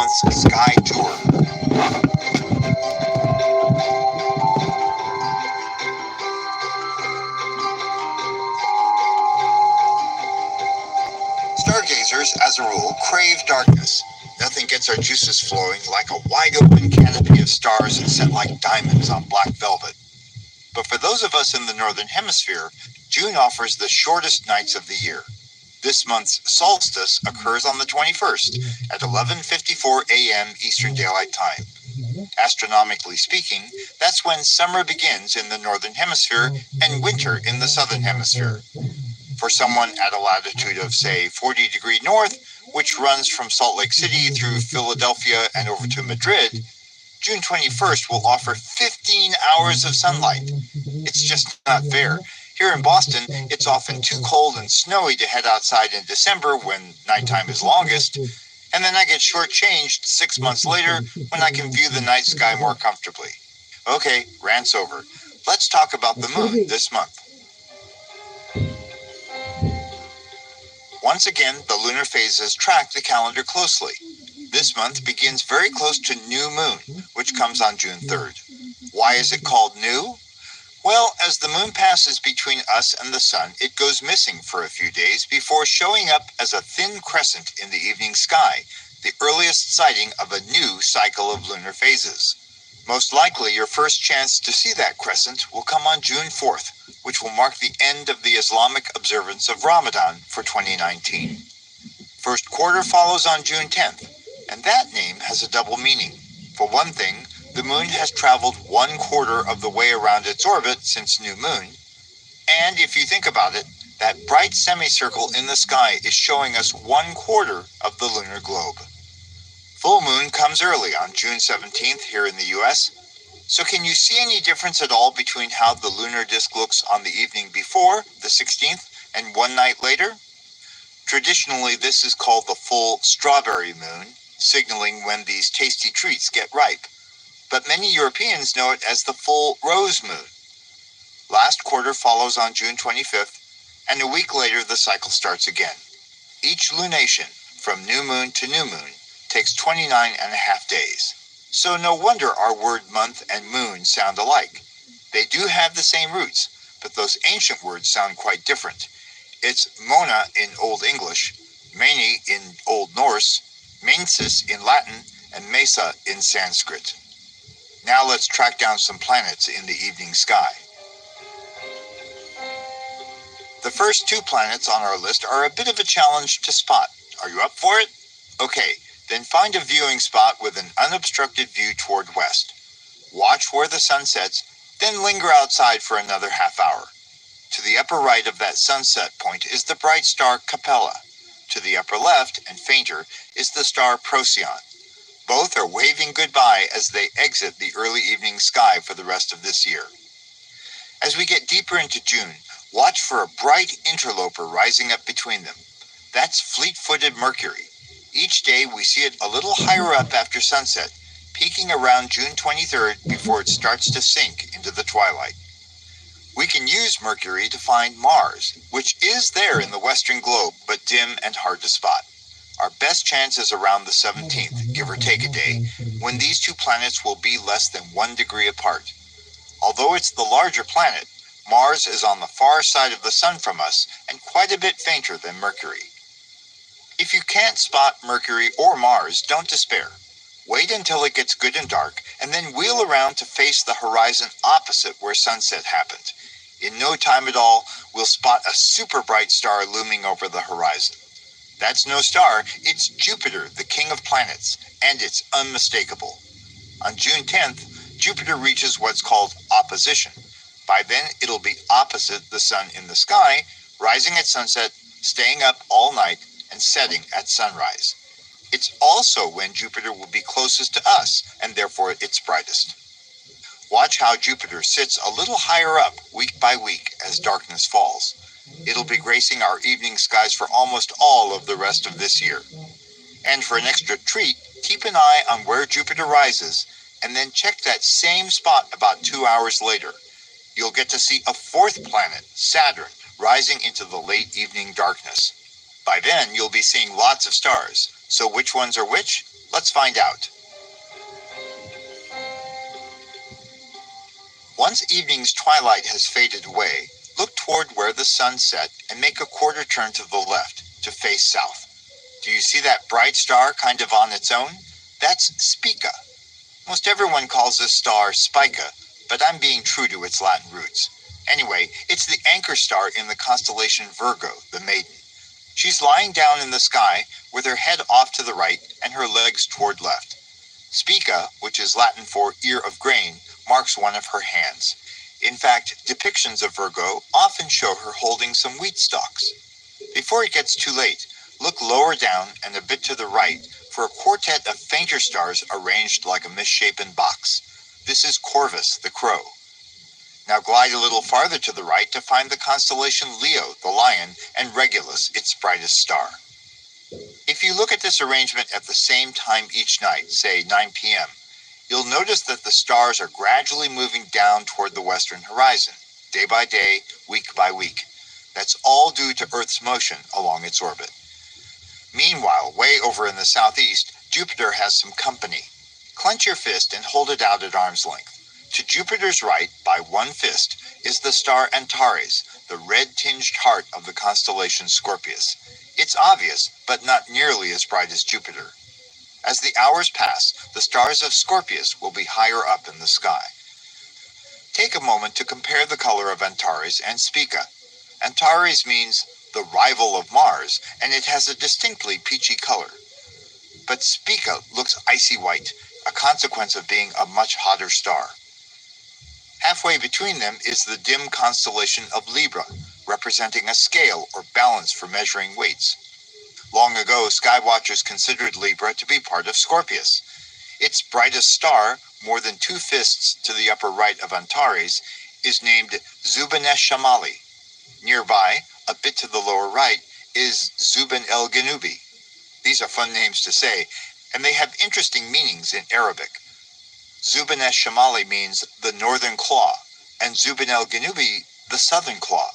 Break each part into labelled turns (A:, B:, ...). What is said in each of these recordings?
A: month's Sky Tour. Stargazers, as a rule, crave darkness. Nothing gets our juices flowing like a wide-open canopy of stars set like diamonds on black velvet. But for those of us in the Northern Hemisphere, June offers the shortest nights of the year. This month's solstice occurs on the 21st at 11:54 a.m. Eastern Daylight Time. Astronomically speaking, that's when summer begins in the Northern Hemisphere and winter in the Southern Hemisphere. For someone at a latitude of, say, 40 degrees north, which runs from Salt Lake City through Philadelphia and over to Madrid, June 21st will offer 15 hours of sunlight. It's just not fair. Here in Boston, it's often too cold and snowy to head outside in December when nighttime is longest, and then I get shortchanged 6 months later when I can view the night sky more comfortably. Okay, rant's over. Let's talk about the moon this month. Once again, the lunar phases track the calendar closely. This month begins very close to new moon, which comes on June 3rd. Why is it called new? Well, as the moon passes between us and the sun, it goes missing for a few days before showing up as a thin crescent in the evening sky, the earliest sighting of a new cycle of lunar phases. Most likely, your first chance to see that crescent will come on June 4th, which will mark the end of the Islamic observance of Ramadan for 2019. First quarter follows on June 10th, and that name has a double meaning. For one thing, the moon has traveled 1/4 of the way around its orbit since new moon, and if you think about it, that bright semicircle in the sky is showing us 1/4 of the lunar globe. Full moon comes early on June 17th here in the US, so can you see any difference at all between how the lunar disk looks on the evening before, the 16th, and one night later? Traditionally, this is called the full strawberry moon, signaling when these tasty treats get ripe. But many Europeans know it as the full rose moon. Last quarter follows on June 25th, and a week later the cycle starts again. Each lunation, from new moon to new moon, takes 29.5 days. So no wonder our word month and moon sound alike. They do have the same roots, but those ancient words sound quite different. It's Mona in Old English, Mene in Old Norse, Mensis in Latin, and Mesa in Sanskrit. Now let's track down some planets in the evening sky. The first two planets on our list are a bit of a challenge to spot. Are you up for it? Okay, then find a viewing spot with an unobstructed view toward west. Watch where the sun sets, then linger outside for another half hour. To the upper right of that sunset point is the bright star Capella. To the upper left, and fainter, is the star Procyon. Both are waving goodbye as they exit the early evening sky for the rest of this year. As we get deeper into June, watch for a bright interloper rising up between them. That's fleet-footed Mercury. Each day we see it a little higher up after sunset, peaking around June 23rd before it starts to sink into the twilight. We can use Mercury to find Mars, which is there in the western globe, but dim and hard to spot. Our best chance is around the 17th, give or take a day, when these two planets will be less than 1 degree apart. Although it's the larger planet, Mars is on the far side of the sun from us and quite a bit fainter than Mercury. If you can't spot Mercury or Mars, don't despair. Wait until it gets good and dark, and then wheel around to face the horizon opposite where sunset happened. In no time at all, we'll spot a super bright star looming over the horizon. That's no star, it's Jupiter, the king of planets, and it's unmistakable. On June 10th, Jupiter reaches what's called opposition. By then, it'll be opposite the sun in the sky, rising at sunset, staying up all night, and setting at sunrise. It's also when Jupiter will be closest to us, and therefore its brightest. Watch how Jupiter sits a little higher up week by week as darkness falls. It'll be gracing our evening skies for almost all of the rest of this year. And for an extra treat, keep an eye on where Jupiter rises, and then check that same spot about 2 hours later. You'll get to see a fourth planet, Saturn, rising into the late evening darkness. By then, you'll be seeing lots of stars. So which ones are which? Let's find out. Once evening's twilight has faded away, look toward where the sun set and make a quarter turn to the left to face south. Do you see that bright star kind of on its own? That's Spica. Most everyone calls this star Spica, but I'm being true to its Latin roots. Anyway, it's the anchor star in the constellation Virgo, the maiden. She's lying down in the sky with her head off to the right and her legs toward left. Spica, which is Latin for ear of grain, marks one of her hands. In fact, depictions of Virgo often show her holding some wheat stalks. Before it gets too late, look lower down and a bit to the right for a quartet of fainter stars arranged like a misshapen box. This is Corvus, the crow. Now glide a little farther to the right to find the constellation Leo, the lion, and Regulus, its brightest star. If you look at this arrangement at the same time each night, say 9 p.m., you'll notice that the stars are gradually moving down toward the western horizon, day by day, week by week. That's all due to Earth's motion along its orbit. Meanwhile, way over in the southeast, Jupiter has some company. Clench your fist and hold it out at arm's length. To Jupiter's right, by one fist, is the star Antares, the red-tinged heart of the constellation Scorpius. It's obvious, but not nearly as bright as Jupiter. As the hours pass, the stars of Scorpius will be higher up in the sky. Take a moment to compare the color of Antares and Spica. Antares means the rival of Mars, and it has a distinctly peachy color. But Spica looks icy white, a consequence of being a much hotter star. Halfway between them is the dim constellation of Libra, representing a scale or balance for measuring weights. Long ago, skywatchers considered Libra to be part of Scorpius. Its brightest star, more than 2 fists to the upper right of Antares, is named Zubin-esh-Shamali. Nearby, a bit to the lower right, is Zubin-el-Genubi. These are fun names to say, and they have interesting meanings in Arabic. Zubin-esh-Shamali means the northern claw, and Zubin-el-Genubi the southern claw.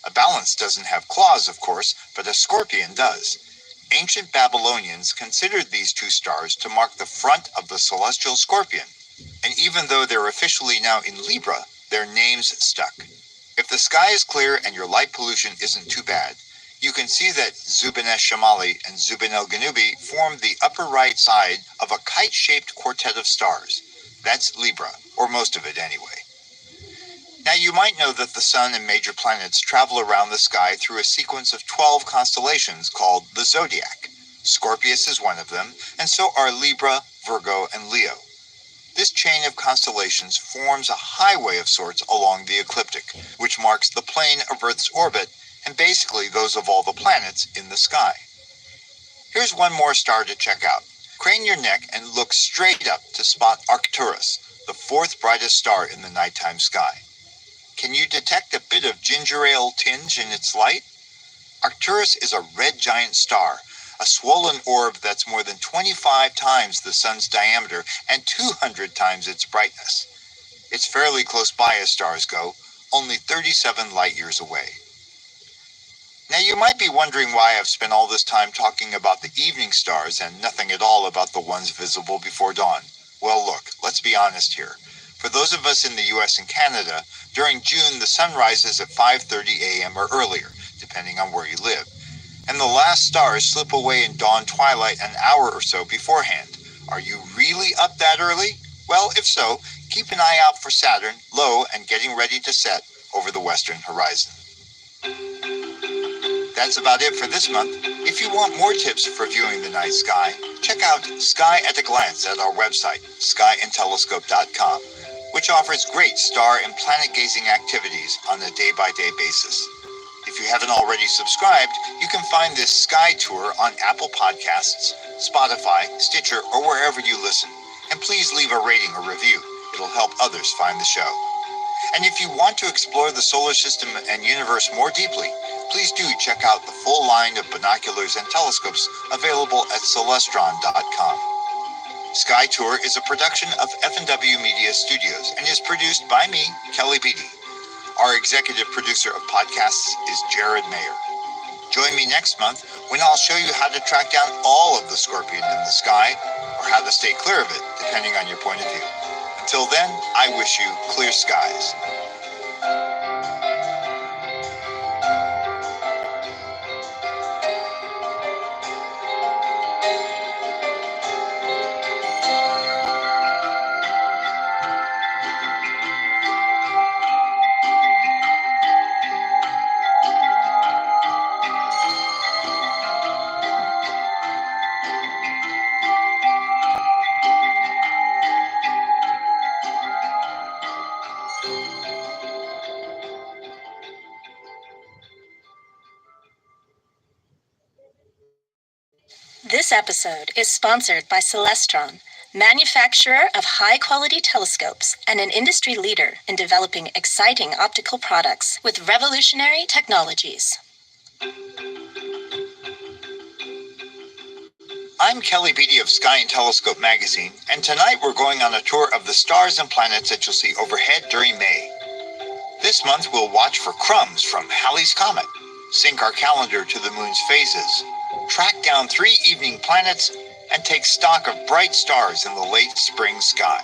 A: A balance doesn't have claws, of course, but a scorpion does. Ancient Babylonians considered these 2 stars to mark the front of the celestial scorpion, and even though they're officially now in Libra, their names stuck. If the sky is clear and your light pollution isn't too bad, you can see that Zubin-esh-Shamali and Zubin-el-Genubi form the upper right side of a kite-shaped quartet of stars. That's Libra, or most of it anyway. Now you might know that the sun and major planets travel around the sky through a sequence of 12 constellations called the zodiac. Scorpius is one of them, and so are Libra, Virgo, and Leo. This chain of constellations forms a highway of sorts along the ecliptic, which marks the plane of Earth's orbit and basically those of all the planets in the sky. Here's one more star to check out. Crane your neck and look straight up to spot Arcturus, the 4th brightest star in the nighttime sky. Can you detect a bit of ginger ale tinge in its light? Arcturus is a red giant star, a swollen orb that's more than 25 times the sun's diameter and 200 times its brightness. It's fairly close by as stars go, only 37 light years away. Now you might be wondering why I've spent all this time talking about the evening stars and nothing at all about the ones visible before dawn. Well, look, let's be honest here. For those of us in the US and Canada, during June the sun rises at 5:30 a.m. or earlier, depending on where you live, and the last stars slip away in dawn twilight an hour or so beforehand. Are you really up that early? Well, if so, keep an eye out for Saturn, low and getting ready to set over the western horizon. That's about it for this month. If you want more tips for viewing the night sky, check out Sky at a Glance at our website, skyandtelescope.com, which offers great star and planet gazing activities on a day-by-day basis. If you haven't already subscribed, you can find this sky tour on Apple Podcasts, Spotify, Stitcher, or wherever you listen. And please leave a rating or review. It'll help others find the show. And if you want to explore the solar system and universe more deeply, please do check out the full line of binoculars and telescopes available at celestron.com. Sky Tour is a production of F&W Media Studios and is produced by me, Kelly Beatty. Our executive producer of podcasts is Jared Mayer. Join me next month when I'll show you how to track down all of the scorpion in the sky to stay clear of it, depending on your point of view. Until then, I wish you clear skies.
B: This episode is sponsored by Celestron, manufacturer of high-quality telescopes and an industry leader in developing exciting optical products with revolutionary technologies.
A: I'm Kelly Beatty of Sky and Telescope magazine, and tonight we're going on a tour of the stars and planets that you'll see overhead during May. This month we'll watch for crumbs from Halley's Comet, sync our calendar to the moon's phases, track down 3 evening planets, and take stock of bright stars in the late spring sky.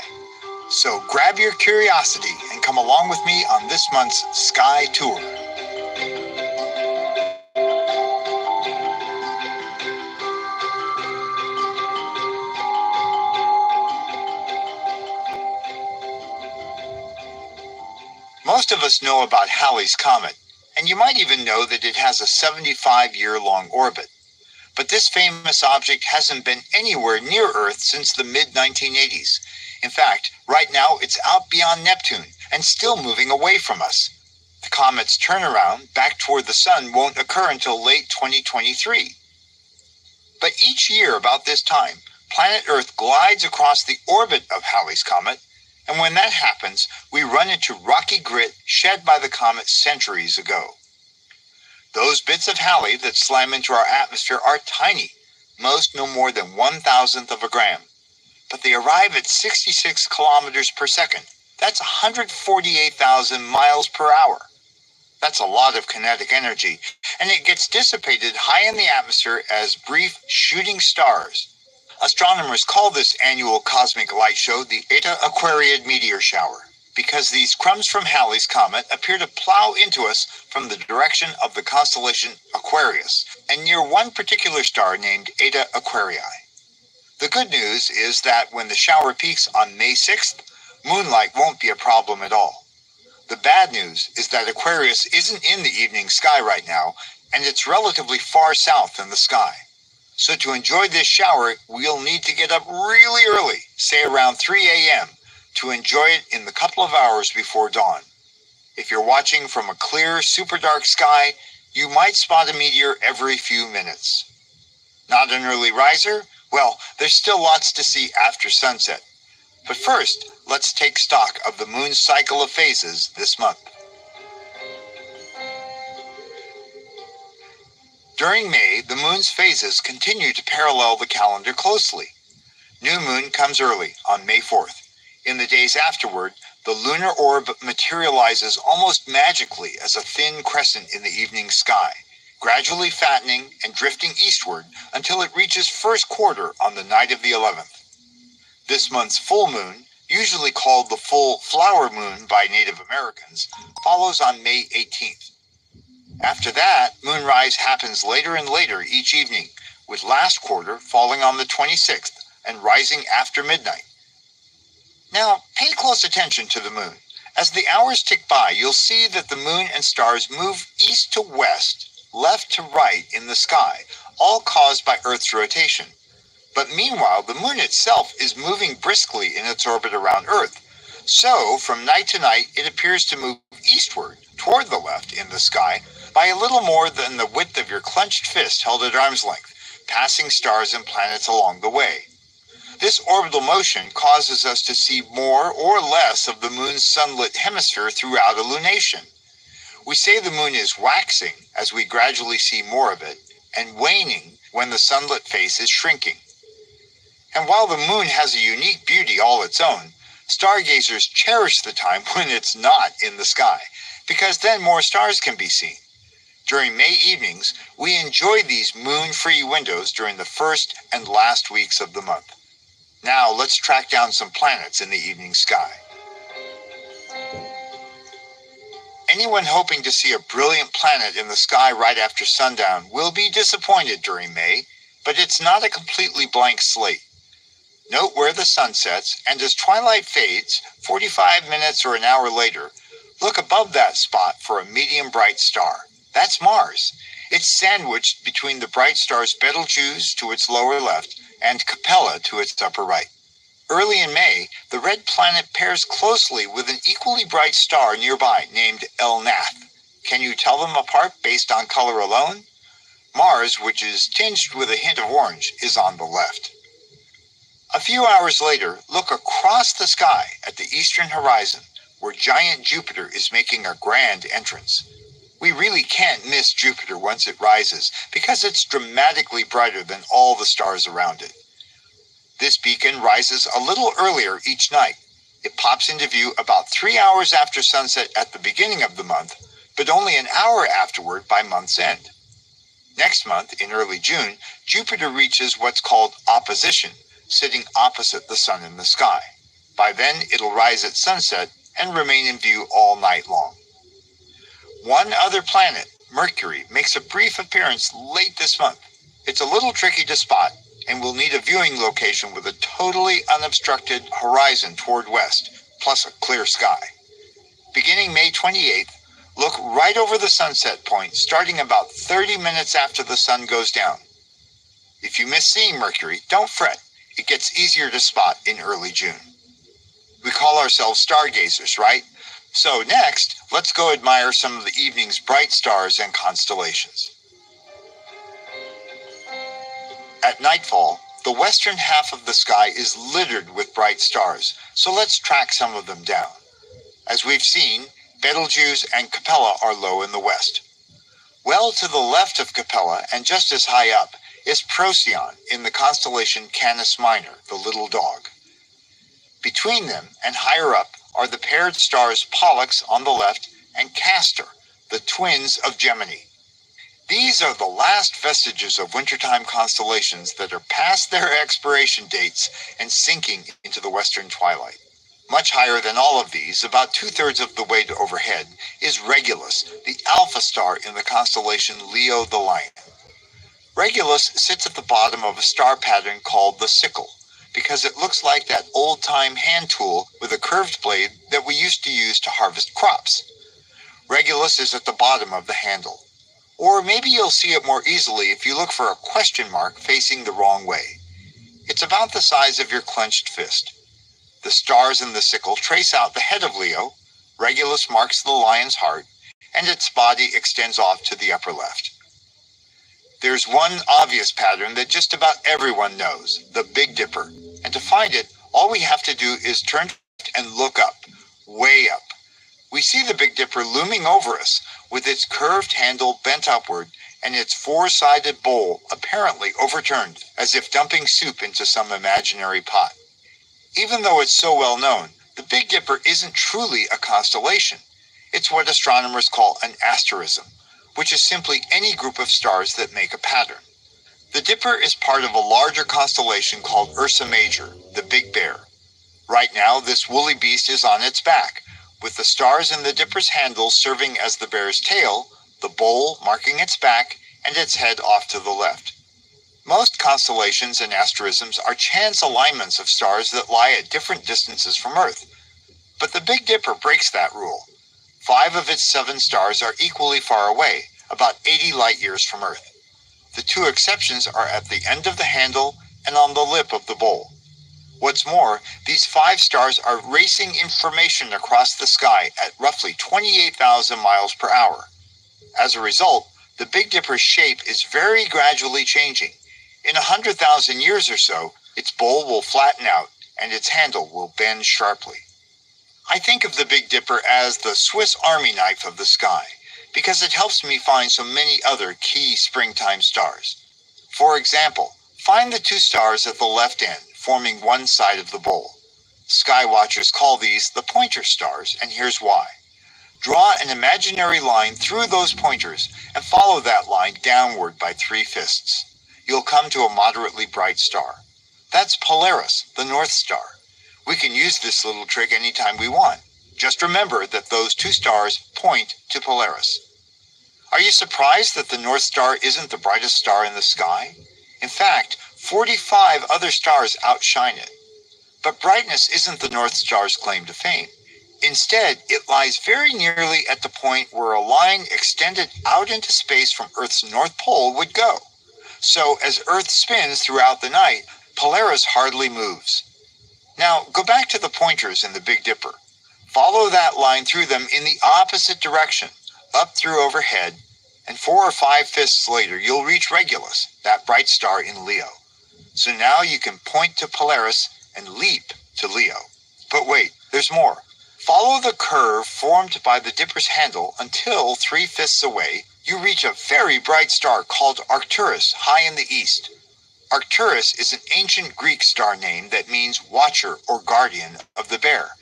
A: So grab your curiosity and come along with me on this month's Sky Tour. Most of us know about Halley's Comet, and you might even know that it has a 75-year-long orbit. But this famous object hasn't been anywhere near Earth since the mid-1980s. In fact, right now it's out beyond Neptune and still moving away from us. The comet's turnaround back toward the sun won't occur until late 2023. But each year about this time, planet Earth glides across the orbit of Halley's Comet, and when that happens, we run into rocky grit shed by the comet centuries ago. Those bits of Halley that slam into our atmosphere are tiny, most no more than 1,000th of a gram. But they arrive at 66 kilometers per second. That's 148,000 miles per hour. That's a lot of kinetic energy, and it gets dissipated high in the atmosphere as brief shooting stars. Astronomers call this annual cosmic light show the Eta Aquariid meteor shower, because these crumbs from Halley's Comet appear to plow into us from the direction of the constellation Aquarius, and near one particular star named Eta Aquarii. The good news is that when the shower peaks on May 6th, moonlight won't be a problem at all. The bad news is that Aquarius isn't in the evening sky right now, and it's relatively far south in the sky. So to enjoy this shower, we'll need to get up really early, say around 3 a.m., to enjoy it in the couple of hours before dawn. If you're watching from a clear, super dark sky, you might spot a meteor every few minutes. Not an early riser? Well, there's still lots to see after sunset. But first, let's take stock of the moon's cycle of phases this month. During May, the moon's phases continue to parallel the calendar closely. New moon comes early, on May 4th. In the days afterward, the lunar orb materializes almost magically as a thin crescent in the evening sky, gradually fattening and drifting eastward until it reaches first quarter on the night of the 11th. This month's full moon, usually called the full flower moon by Native Americans, follows on May 18th. After that, moonrise happens later and later each evening, with last quarter falling on the 26th and rising after midnight. Now, pay close attention to the moon. As the hours tick by, you'll see that the moon and stars move east to west, left to right in the sky, all caused by Earth's rotation. But meanwhile, the moon itself is moving briskly in its orbit around Earth. So, from night to night, it appears to move eastward, toward the left in the sky, by a little more than the width of your clenched fist held at arm's length, passing stars and planets along the way. This orbital motion causes us to see more or less of the moon's sunlit hemisphere throughout a lunation. We say the moon is waxing as we gradually see more of it, and waning when the sunlit face is shrinking. And while the moon has a unique beauty all its own, stargazers cherish the time when it's not in the sky, because then more stars can be seen. During May evenings, we enjoy these moon-free windows during the first and last weeks of the month. Now let's track down some planets in the evening sky. Anyone hoping to see a brilliant planet in the sky right after sundown will be disappointed during May, but it's not a completely blank slate. Note where the sun sets, and as twilight fades, 45 minutes or an hour later, look above that spot for a medium bright star. That's Mars. It's sandwiched between the bright stars Betelgeuse to its lower left and Capella to its upper right. Early in May, the red planet pairs closely with an equally bright star nearby named El Nath. Can you tell them apart based on color alone? Mars, which is tinged with a hint of orange, is on the left. A few hours later, look across the sky at the eastern horizon, where giant Jupiter is making a grand entrance. We really can't miss Jupiter once it rises, because it's dramatically brighter than all the stars around it. This beacon rises a little earlier each night. It pops into view about 3 hours after sunset at the beginning of the month, but only an hour afterward by month's end. Next month, in early June, Jupiter reaches what's called opposition, sitting opposite the sun in the sky. By then, it'll rise at sunset and remain in view all night long. One other planet, Mercury, makes a brief appearance late this month. It's a little tricky to spot, and will need a viewing location with a totally unobstructed horizon toward west, plus a clear sky. Beginning May 28th, look right over the sunset point, starting about 30 minutes after the sun goes down. If you miss seeing Mercury, don't fret. It gets easier to spot in early June. We call ourselves stargazers, right? So next, let's go admire some of the evening's bright stars and constellations. At nightfall, the western half of the sky is littered with bright stars, so let's track some of them down. As we've seen, Betelgeuse and Capella are low in the west. Well to the left of Capella, and just as high up, is Procyon in the constellation Canis Minor, the little dog. Between them and higher up are the paired stars Pollux on the left and Castor, the twins of Gemini. These are the last vestiges of wintertime constellations that are past their expiration dates and sinking into the western twilight. Much higher than all of these, about 2/3 of the way to overhead, is Regulus, the alpha star in the constellation Leo the Lion. Regulus sits at the bottom of a star pattern called the sickle, because it looks like that old-time hand tool with a curved blade that we used to use to harvest crops. Regulus is at the bottom of the handle. Or maybe you'll see it more easily if you look for a question mark facing the wrong way. It's about the size of your clenched fist. The stars in the sickle trace out the head of Leo, Regulus marks the lion's heart, and its body extends off to the upper left. There's one obvious pattern that just about everyone knows, the Big Dipper, and to find it, all we have to do is turn and look up, way up. We see the Big Dipper looming over us, with its curved handle bent upward and its four-sided bowl apparently overturned, as if dumping soup into some imaginary pot. Even though it's so well known, the Big Dipper isn't truly a constellation. It's what astronomers call an asterism, which is simply any group of stars that make a pattern. The Dipper is part of a larger constellation called Ursa Major, the Big Bear. Right now, this woolly beast is on its back, with the stars in the Dipper's handle serving as the bear's tail, the bowl marking its back, and its head off to the left. Most constellations and asterisms are chance alignments of stars that lie at different distances from Earth. But the Big Dipper breaks that rule. 5 of its 7 stars are equally far away, about 80 light years from Earth. The 2 exceptions are at the end of the handle and on the lip of the bowl. What's more, these 5 stars are racing information across the sky at roughly 28,000 miles per hour. As a result, the Big Dipper's shape is very gradually changing. In 100,000 years or so, its bowl will flatten out and its handle will bend sharply. I think of the Big Dipper as the Swiss Army knife of the sky, because it helps me find so many other key springtime stars. For example, find the 2 stars at the left end, forming one side of the bowl. Sky watchers call these the pointer stars, and here's why. Draw an imaginary line through those pointers and follow that line downward by 3 fists. You'll come to a moderately bright star. That's Polaris, the North Star. We can use this little trick anytime we want. Just remember that those two stars point to Polaris. Are you surprised that the North Star isn't the brightest star in the sky? In fact, 45 other stars outshine it. But brightness isn't the North Star's claim to fame. Instead, it lies very nearly at the point where a line extended out into space from Earth's North Pole would go. So as Earth spins throughout the night, Polaris hardly moves. Now, go back to the pointers in the Big Dipper. Follow that line through them in the opposite direction, up through overhead, and 4 or 5/5 later, you'll reach Regulus, that bright star in Leo. So now you can point to Polaris and leap to Leo. But wait, there's more. Follow the curve formed by the Dipper's handle until 3/5 away, you reach a very bright star called Arcturus high in the east. Arcturus is an ancient Greek star name that means watcher or guardian of the bear.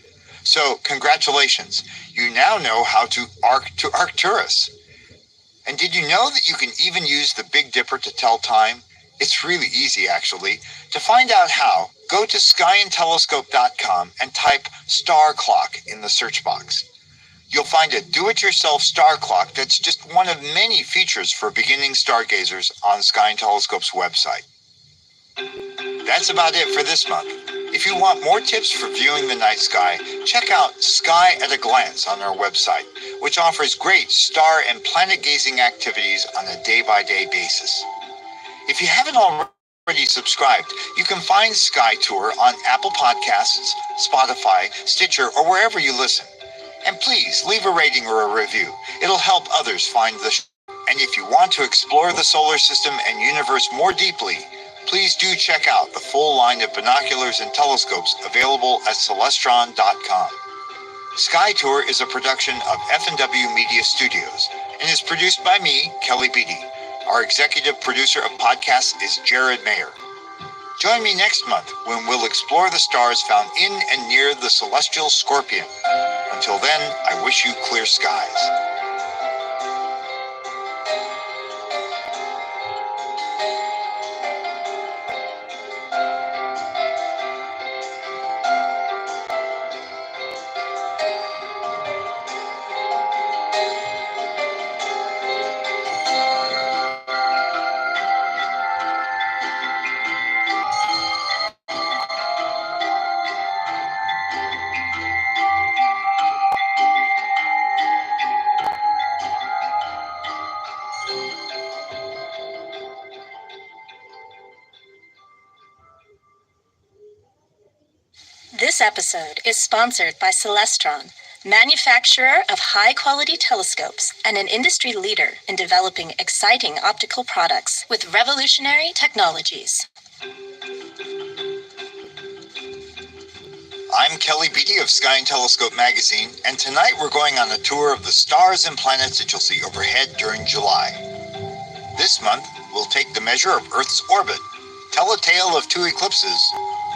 A: So congratulations, you now know how to arc to Arcturus. And did you know that you can even use the Big Dipper to tell time? It's really easy, actually. To find out how, go to skyandtelescope.com and type star clock in the search box. You'll find a do-it-yourself star clock that's just one of many features for beginning stargazers on Sky and Telescope's website. That's about it for this month. If you want more tips for viewing the night sky, check out Sky at a Glance on our website, which offers great star and planet gazing activities on a day-by-day basis. If you haven't already subscribed, you can find Sky Tour on Apple Podcasts, Spotify, Stitcher, or wherever you listen. And please leave a rating or a review. It'll help others find the show. And if you want to explore the solar system and universe more deeply, please do check out the full line of binoculars and telescopes available at Celestron.com. Sky Tour is a production of F&W Media Studios and is produced by me, Kelly Beatty. Our executive producer of podcasts is Jared Mayer. Join me next month when we'll explore the stars found in and near the celestial Scorpion. Until then, I wish you clear skies.
B: This episode is sponsored by Celestron, manufacturer of high-quality telescopes and an industry leader in developing exciting optical products with revolutionary technologies.
A: I'm Kelly Beatty of Sky and Telescope magazine, and tonight we're going on a tour of the stars and planets that you'll see overhead during July. This month, we'll take the measure of Earth's orbit, tell a tale of two eclipses,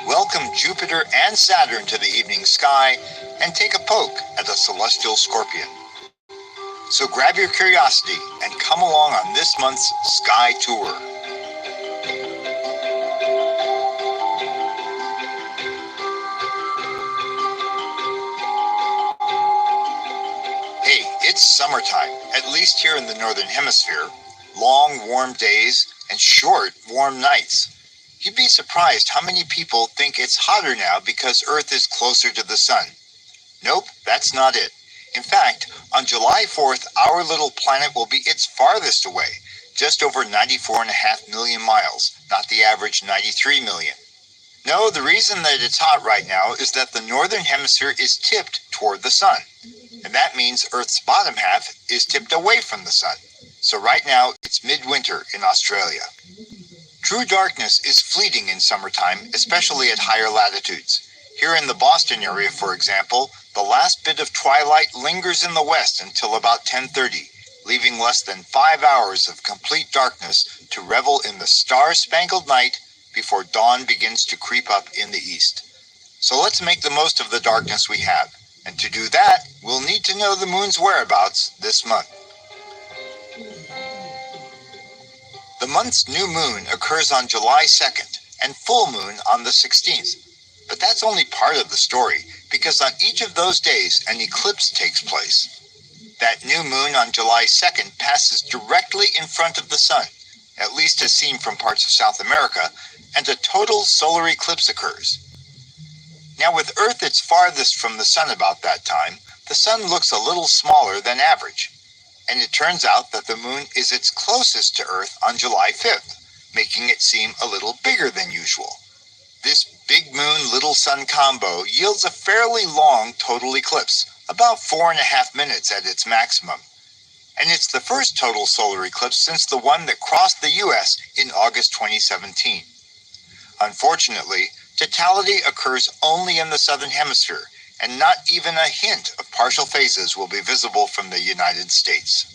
A: welcome Jupiter and Saturn to the evening sky, and take a poke at a celestial scorpion. So grab your curiosity and come along on this month's Sky Tour. Hey, it's summertime, at least here in the Northern Hemisphere. Long, warm days and short, warm nights. You'd be surprised how many people think it's hotter now because Earth is closer to the sun. Nope, that's not it. In fact, on July 4th, our little planet will be its farthest away, just over 94.5 million miles, not the average 93 million. No, the reason that it's hot right now is that the northern hemisphere is tipped toward the sun. And that means Earth's bottom half is tipped away from the sun. So right now, it's midwinter in Australia. True darkness is fleeting in summertime, especially at higher latitudes. Here in the Boston area, for example, the last bit of twilight lingers in the west until about 10:30, leaving less than 5 hours of complete darkness to revel in the star-spangled night before dawn begins to creep up in the east. So let's make the most of the darkness we have. And to do that, we'll need to know the moon's whereabouts this month. The month's new moon occurs on July 2nd, and full moon on the 16th. But that's only part of the story, because on each of those days an eclipse takes place. That new moon on July 2nd passes directly in front of the sun, at least as seen from parts of South America, and a total solar eclipse occurs. Now, with Earth its farthest from the sun about that time, the sun looks a little smaller than average. And it turns out that the moon is its closest to Earth on July 5th, making it seem a little bigger than usual. This big moon, little sun combo yields a fairly long total eclipse, about 4.5 minutes at its maximum. And it's the first total solar eclipse since the one that crossed the US in August 2017. Unfortunately, totality occurs only in the southern hemisphere, and not even a hint of partial phases will be visible from the United States.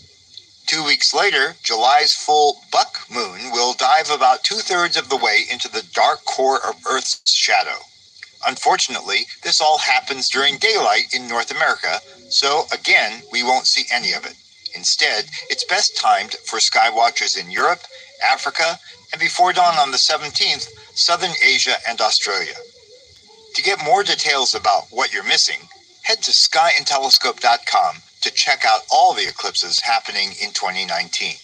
A: 2 weeks later, July's full buck moon will dive about 2/3 of the way into the dark core of Earth's shadow. Unfortunately, this all happens during daylight in North America, so again, we won't see any of it. Instead, it's best timed for sky watchers in Europe, Africa, and before dawn on the 17th, Southern Asia and Australia. To get more details about what you're missing, head to skyandtelescope.com to check out all the eclipses happening in 2019.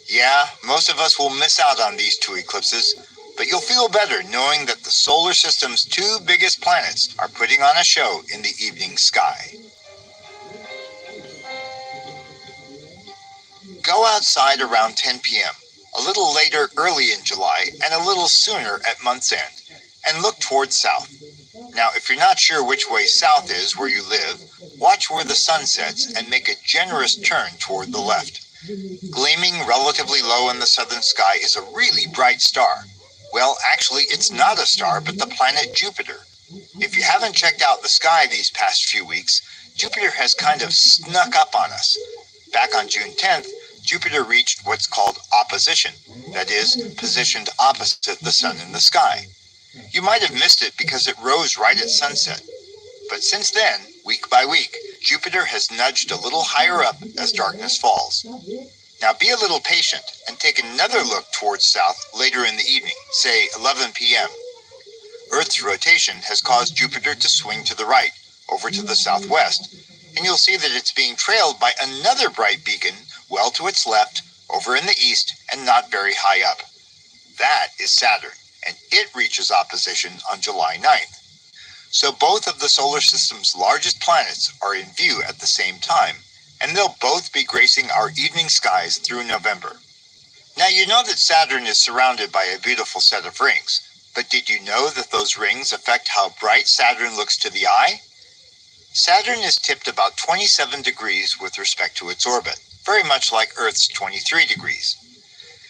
A: Yeah, most of us will miss out on these two eclipses, but you'll feel better knowing that the solar system's two biggest planets are putting on a show in the evening sky. Go outside around 10 p.m., a little later early in July, and a little sooner at month's end, and look towards south. Now, if you're not sure which way south is where you live, watch where the sun sets and make a generous turn toward the left. Gleaming relatively low in the southern sky is a really bright star. Well, actually, it's not a star, but the planet Jupiter. If you haven't checked out the sky these past few weeks, Jupiter has kind of snuck up on us. Back on June 10th, Jupiter reached what's called opposition, that is, positioned opposite the sun in the sky. You might have missed it because it rose right at sunset. But since then, week by week, Jupiter has nudged a little higher up as darkness falls. Now be a little patient and take another look towards south later in the evening, say 11 p.m. Earth's rotation has caused Jupiter to swing to the right, over to the southwest, and you'll see that it's being trailed by another bright beacon well to its left, over in the east, and not very high up. That is Saturn, and it reaches opposition on July 9th. So both of the solar system's largest planets are in view at the same time, and they'll both be gracing our evening skies through November. Now you know that Saturn is surrounded by a beautiful set of rings, but did you know that those rings affect how bright Saturn looks to the eye? Saturn is tipped about 27 degrees with respect to its orbit, very much like Earth's 23 degrees.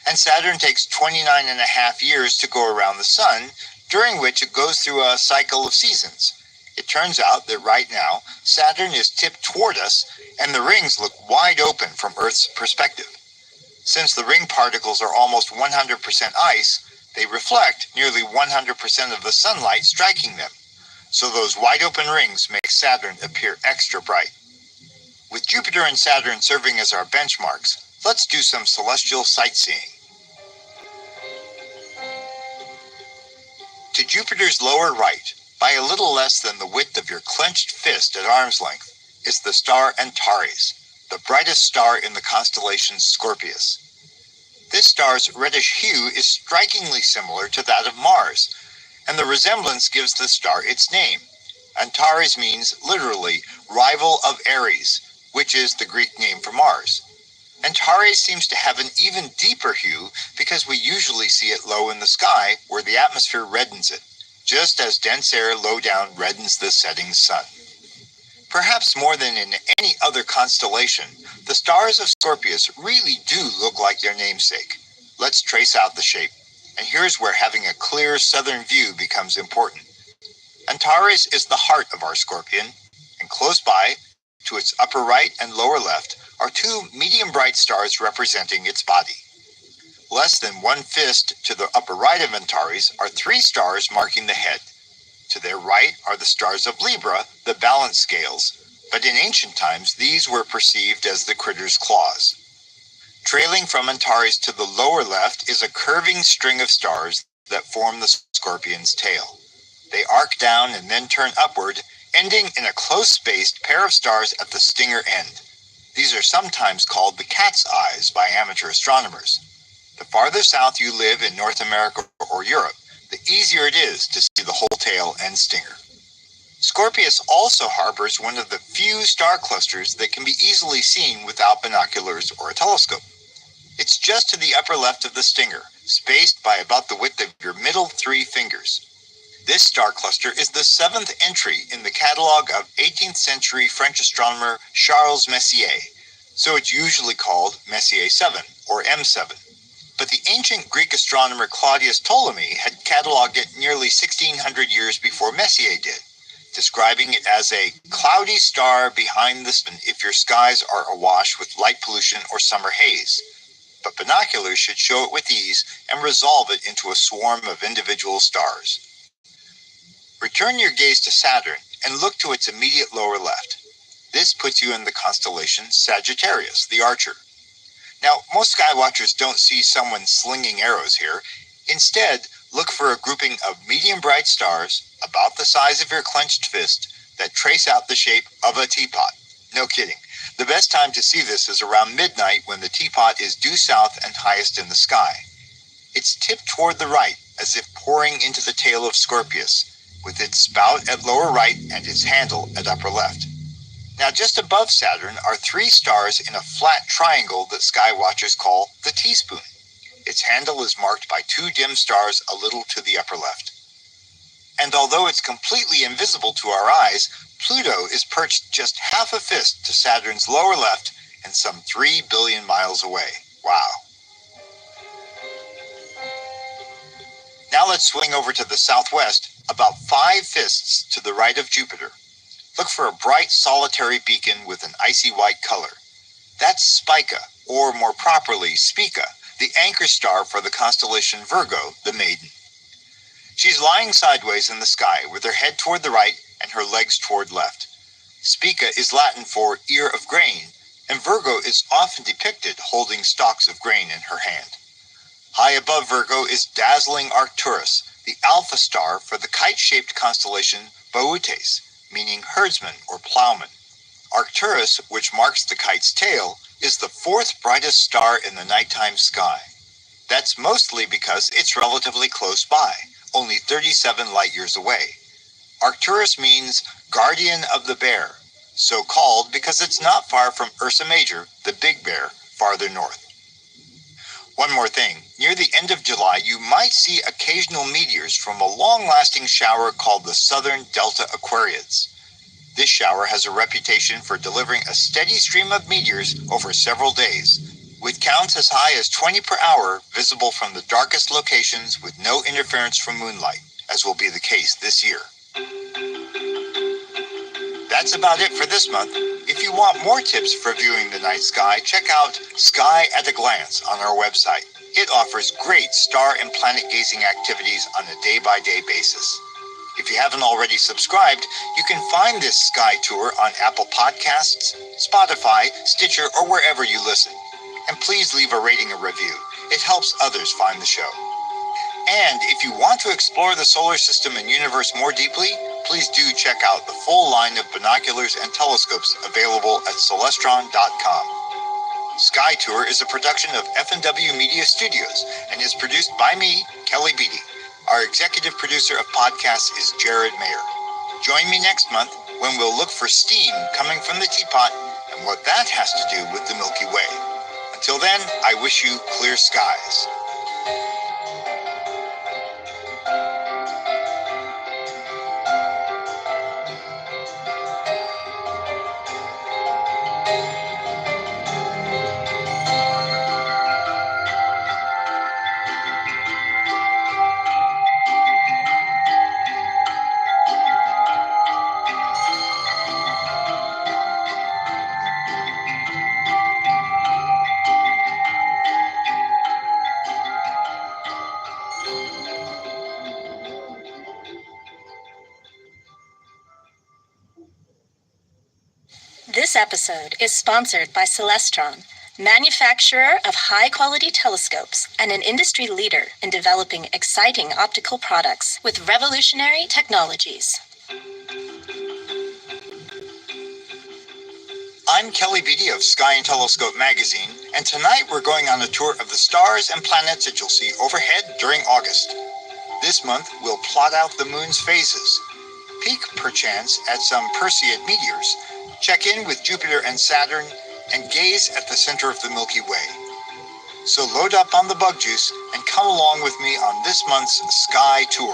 A: And Saturn takes 29.5 years to go around the sun, during which it goes through a cycle of seasons. It turns out that right now, Saturn is tipped toward us, and the rings look wide open from Earth's perspective. Since the ring particles are almost 100% ice, they reflect nearly 100% of the sunlight striking them. So those wide open rings make Saturn appear extra bright. With Jupiter and Saturn serving as our benchmarks, let's do some celestial sightseeing. To Jupiter's lower right, by a little less than the width of your clenched fist at arm's length, is the star Antares, the brightest star in the constellation Scorpius. This star's reddish hue is strikingly similar to that of Mars, and the resemblance gives the star its name. Antares means literally rival of Ares, which is the Greek name for Mars. Antares seems to have an even deeper hue because we usually see it low in the sky where the atmosphere reddens it, just as dense air low down reddens the setting sun. Perhaps more than in any other constellation, the stars of Scorpius really do look like their namesake. Let's trace out the shape, and here's where having a clear southern view becomes important. Antares is the heart of our Scorpion, and close by, to its upper right and lower left, are two medium bright stars representing its body. Less than one fist to the upper right of Antares are three stars marking the head. To their right are the stars of Libra, the balance scales, but in ancient times these were perceived as the critter's claws. Trailing from Antares to the lower left is a curving string of stars that form the scorpion's tail. They arc down and then turn upward, ending in a close-spaced pair of stars at the stinger end. These are sometimes called the cat's eyes by amateur astronomers. The farther south you live in North America or Europe, the easier it is to see the whole tail and stinger. Scorpius also harbors one of the few star clusters that can be easily seen without binoculars or a telescope. It's just to the upper left of the stinger, spaced by about the width of your middle 3 fingers. This star cluster is the 7th entry in the catalogue of 18th century French astronomer Charles Messier, so it's usually called Messier 7 or M7. But the ancient Greek astronomer Claudius Ptolemy had catalogued it nearly 1600 years before Messier did, describing it as a cloudy star behind the sun if your skies are awash with light pollution or summer haze. But binoculars should show it with ease and resolve it into a swarm of individual stars. Return your gaze to Saturn and look to its immediate lower left. This puts you in the constellation Sagittarius, the Archer. Now, most skywatchers don't see someone slinging arrows here. Instead, look for a grouping of medium bright stars, about the size of your clenched fist, that trace out the shape of a teapot. No kidding. The best time to see this is around midnight when the teapot is due south and highest in the sky. It's tipped toward the right, as if pouring into the tail of Scorpius, with its spout at lower right and its handle at upper left. Now, just above Saturn are 3 stars in a flat triangle that skywatchers call the teaspoon. Its handle is marked by 2 dim stars a little to the upper left. And although it's completely invisible to our eyes, Pluto is perched just half a fist to Saturn's lower left and some 3 billion miles away. Wow. Now let's swing over to the southwest, about 5 fists to the right of Jupiter. Look for a bright solitary beacon with an icy white color. That's Spica, or more properly, Spica, the anchor star for the constellation Virgo, the Maiden. She's lying sideways in the sky with her head toward the right and her legs toward left. Spica is Latin for ear of grain, and Virgo is often depicted holding stalks of grain in her hand. High above Virgo is dazzling Arcturus, the alpha star for the kite-shaped constellation Boötes, meaning herdsman or plowman. Arcturus, which marks the kite's tail, is the 4th brightest star in the nighttime sky. That's mostly because it's relatively close by, only 37 light-years away. Arcturus means guardian of the bear, so called because it's not far from Ursa Major, the big bear, farther north. One more thing, near the end of July you might see occasional meteors from a long-lasting shower called the Southern Delta Aquariids. This shower has a reputation for delivering a steady stream of meteors over several days, with counts as high as 20 per hour visible from the darkest locations with no interference from moonlight, as will be the case this year. That's about it for this month. If you want more tips for viewing the night sky, check out Sky at a Glance on our website. It offers great star and planet gazing activities on a day-by-day basis. If you haven't already subscribed, you can find this sky tour on Apple Podcasts, Spotify, Stitcher, or wherever you listen. And please leave a rating or review. It helps others find the show. And if you want to explore the solar system and universe more deeply, please do check out the full line of binoculars and telescopes available at Celestron.com. Sky Tour is a production of F&W Media Studios and is produced by me, Kelly Beatty. Our executive producer of podcasts is Jared Mayer. Join me next month when we'll look for steam coming from the teapot and what that has to do with the Milky Way. Until then, I wish you clear skies.
B: This episode is sponsored by Celestron, Manufacturer of high-quality telescopes and an industry leader in developing exciting optical products with revolutionary technologies.
A: I'm Kelly Beatty of Sky and Telescope magazine, and tonight we're going on a tour of the stars and planets that you'll see overhead during August. This month, we'll plot out the moon's phases, peek perchance at some Perseid meteors, check in with Jupiter and Saturn, and gaze at the center of the Milky Way. So load up on the bug juice and come along with me on this month's Sky Tour.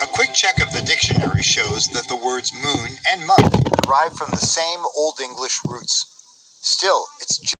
A: A quick check of the dictionary shows that the words moon and month derive from the same Old English roots. Still, it's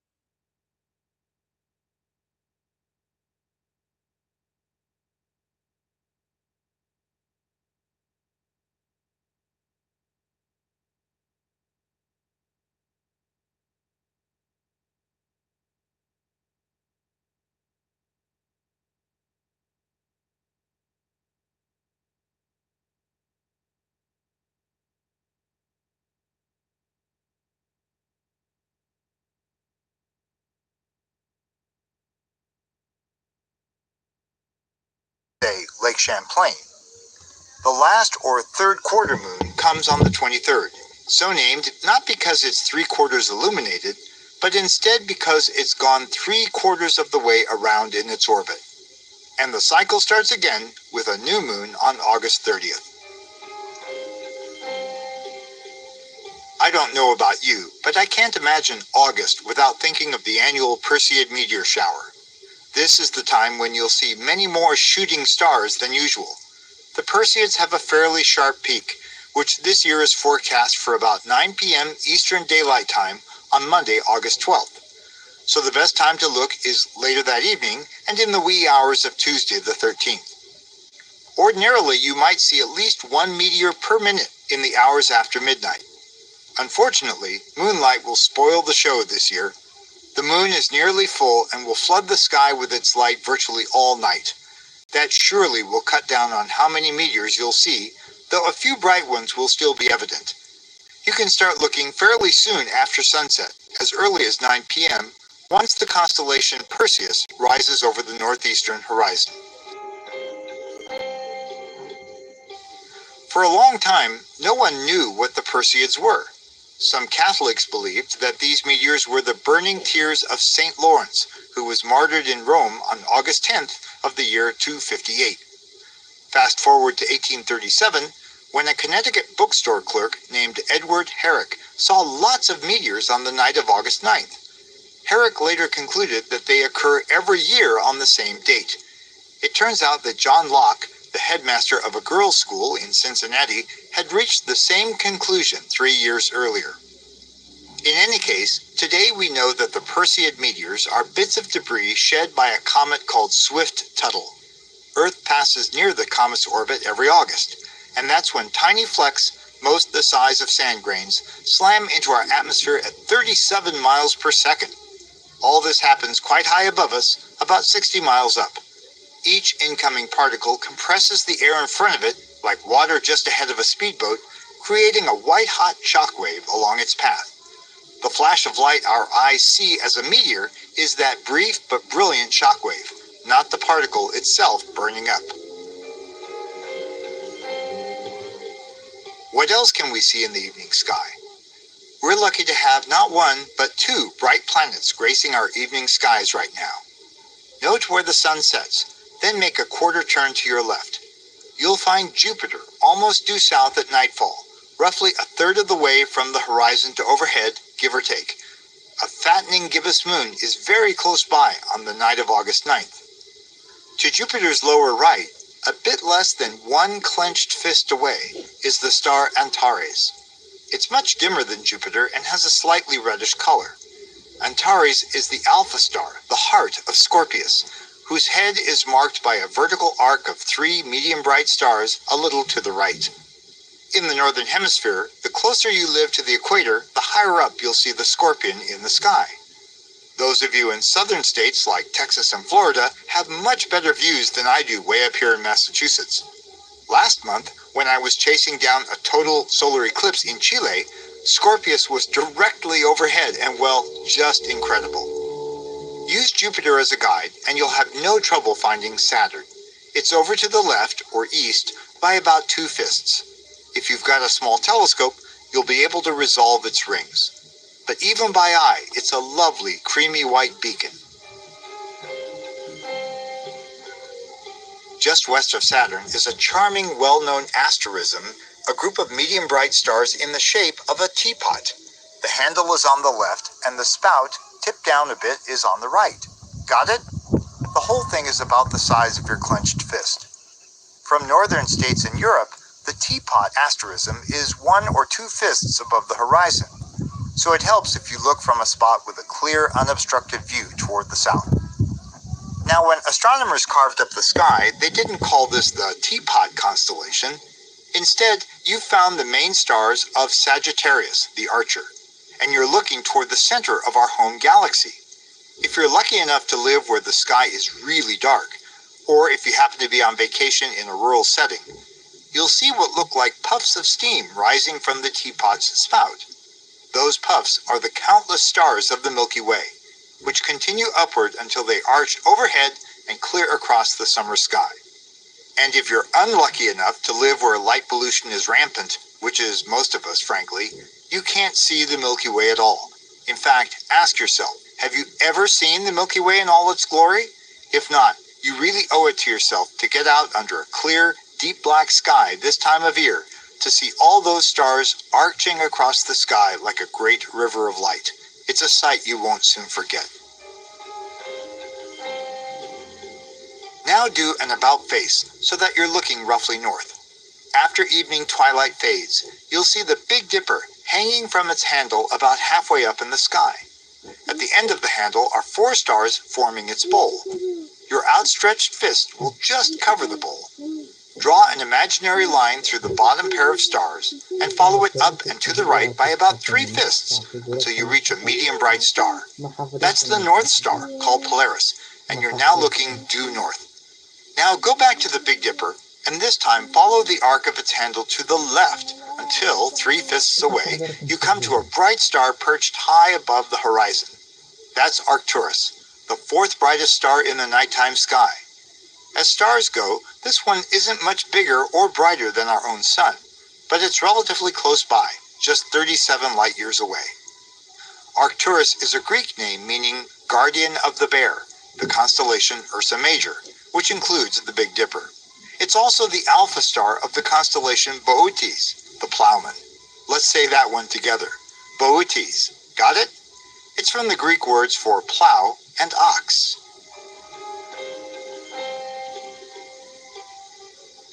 A: Lake Champlain. The last or third quarter moon comes on the 23rd, so named not because it's 3/4 illuminated, but instead because it's gone 3/4 of the way around in its orbit. And the cycle starts again with a new moon on August 30th. I don't know about you, but I can't imagine August without thinking of the annual Perseid meteor shower. This is the time when you'll see many more shooting stars than usual. The Perseids have a fairly sharp peak, which this year is forecast for about 9 p.m. Eastern Daylight Time on Monday, August 12th. So the best time to look is later that evening and in the wee hours of Tuesday the 13th. Ordinarily, you might see at least one meteor per minute in the hours after midnight. Unfortunately, moonlight will spoil the show this year. The moon is nearly full and will flood the sky with its light virtually all night. That surely will cut down on how many meteors you'll see, though a few bright ones will still be evident. You can start looking fairly soon after sunset, as early as 9 p.m., once the constellation Perseus rises over the northeastern horizon. For a long time, no one knew what the Perseids were. Some Catholics believed that these meteors were the burning tears of St. Lawrence, who was martyred in Rome on August 10th of the year 258. Fast forward to 1837, when a Connecticut bookstore clerk named Edward Herrick saw lots of meteors on the night of August 9th. Herrick later concluded that they occur every year on the same date. It turns out that John Locke, the headmaster of a girls' school in Cincinnati, had reached the same conclusion 3 years earlier. In any case, today we know that the Perseid meteors are bits of debris shed by a comet called Swift-Tuttle. Earth passes near the comet's orbit every August, and that's when tiny flecks, most the size of sand grains, slam into our atmosphere at 37 miles per second. All this happens quite high above us, about 60 miles up. Each incoming particle compresses the air in front of it, like water just ahead of a speedboat, creating a white-hot shockwave along its path. The flash of light our eyes see as a meteor is that brief but brilliant shockwave, not the particle itself burning up. What else can we see in the evening sky? We're lucky to have not one, but two bright planets gracing our evening skies right now. Note where the sun sets, then make a quarter turn to your left. You'll find Jupiter almost due south at nightfall, roughly a third of the way from the horizon to overhead, give or take. A fattening gibbous moon is very close by on the night of August 9th. To Jupiter's lower right, a bit less than one clenched fist away, is the star Antares. It's much dimmer than Jupiter and has a slightly reddish color. Antares is the alpha star, the heart of Scorpius, whose head is marked by a vertical arc of 3 medium-bright stars a little to the right. In the northern hemisphere, the closer you live to the equator, the higher up you'll see the Scorpion in the sky. Those of you in southern states like Texas and Florida have much better views than I do way up here in Massachusetts. Last month, when I was chasing down a total solar eclipse in Chile, Scorpius was directly overhead and, well, just incredible. Use Jupiter as a guide and you'll have no trouble finding Saturn. It's over to the left, or east, by about 2 fists. If you've got a small telescope, you'll be able to resolve its rings. But even by eye, it's a lovely creamy white beacon. Just west of Saturn is a charming, well-known asterism, a group of medium bright stars in the shape of a teapot. The handle is on the left, and the spout, tipped down a bit, is on the right. Got it? The whole thing is about the size of your clenched fist. From northern states in Europe, the teapot asterism is 1 or 2 fists above the horizon, so it helps if you look from a spot with a clear, unobstructed view toward the south. Now, when astronomers carved up the sky, they didn't call this the Teapot constellation. Instead, you found the main stars of Sagittarius, the Archer, and you're looking toward the center of our home galaxy. If you're lucky enough to live where the sky is really dark, or if you happen to be on vacation in a rural setting, you'll see what look like puffs of steam rising from the teapot's spout. Those puffs are the countless stars of the Milky Way, which continue upward until they arch overhead and clear across the summer sky. And if you're unlucky enough to live where light pollution is rampant, which is most of us, frankly, you can't see the Milky Way at all. In fact, ask yourself, have you ever seen the Milky Way in all its glory? If not, you really owe it to yourself to get out under a clear, deep black sky this time of year to see all those stars arching across the sky like a great river of light. It's a sight you won't soon forget. Now do an about face so that you're looking roughly north. After evening twilight fades, you'll see the Big Dipper hanging from its handle about halfway up in the sky. At the end of the handle are 4 stars forming its bowl. Your outstretched fist will just cover the bowl. Draw an imaginary line through the bottom pair of stars and follow it up and to the right by about 3 fists until you reach a medium bright star. That's the North Star, called Polaris, and you're now looking due north. Now go back to the Big Dipper, and this time follow the arc of its handle to the left until 3 fists away you come to a bright star perched high above the horizon. That's Arcturus, the 4th brightest star in the nighttime sky. As stars go, this one isn't much bigger or brighter than our own sun, but it's relatively close by, just 37 light years away. Arcturus is a Greek name meaning guardian of the bear, the constellation Ursa Major, which includes the Big Dipper. It's also the alpha star of the constellation Boötes, the plowman. Let's say that one together. Boötes. Got it? It's from the Greek words for plow and ox.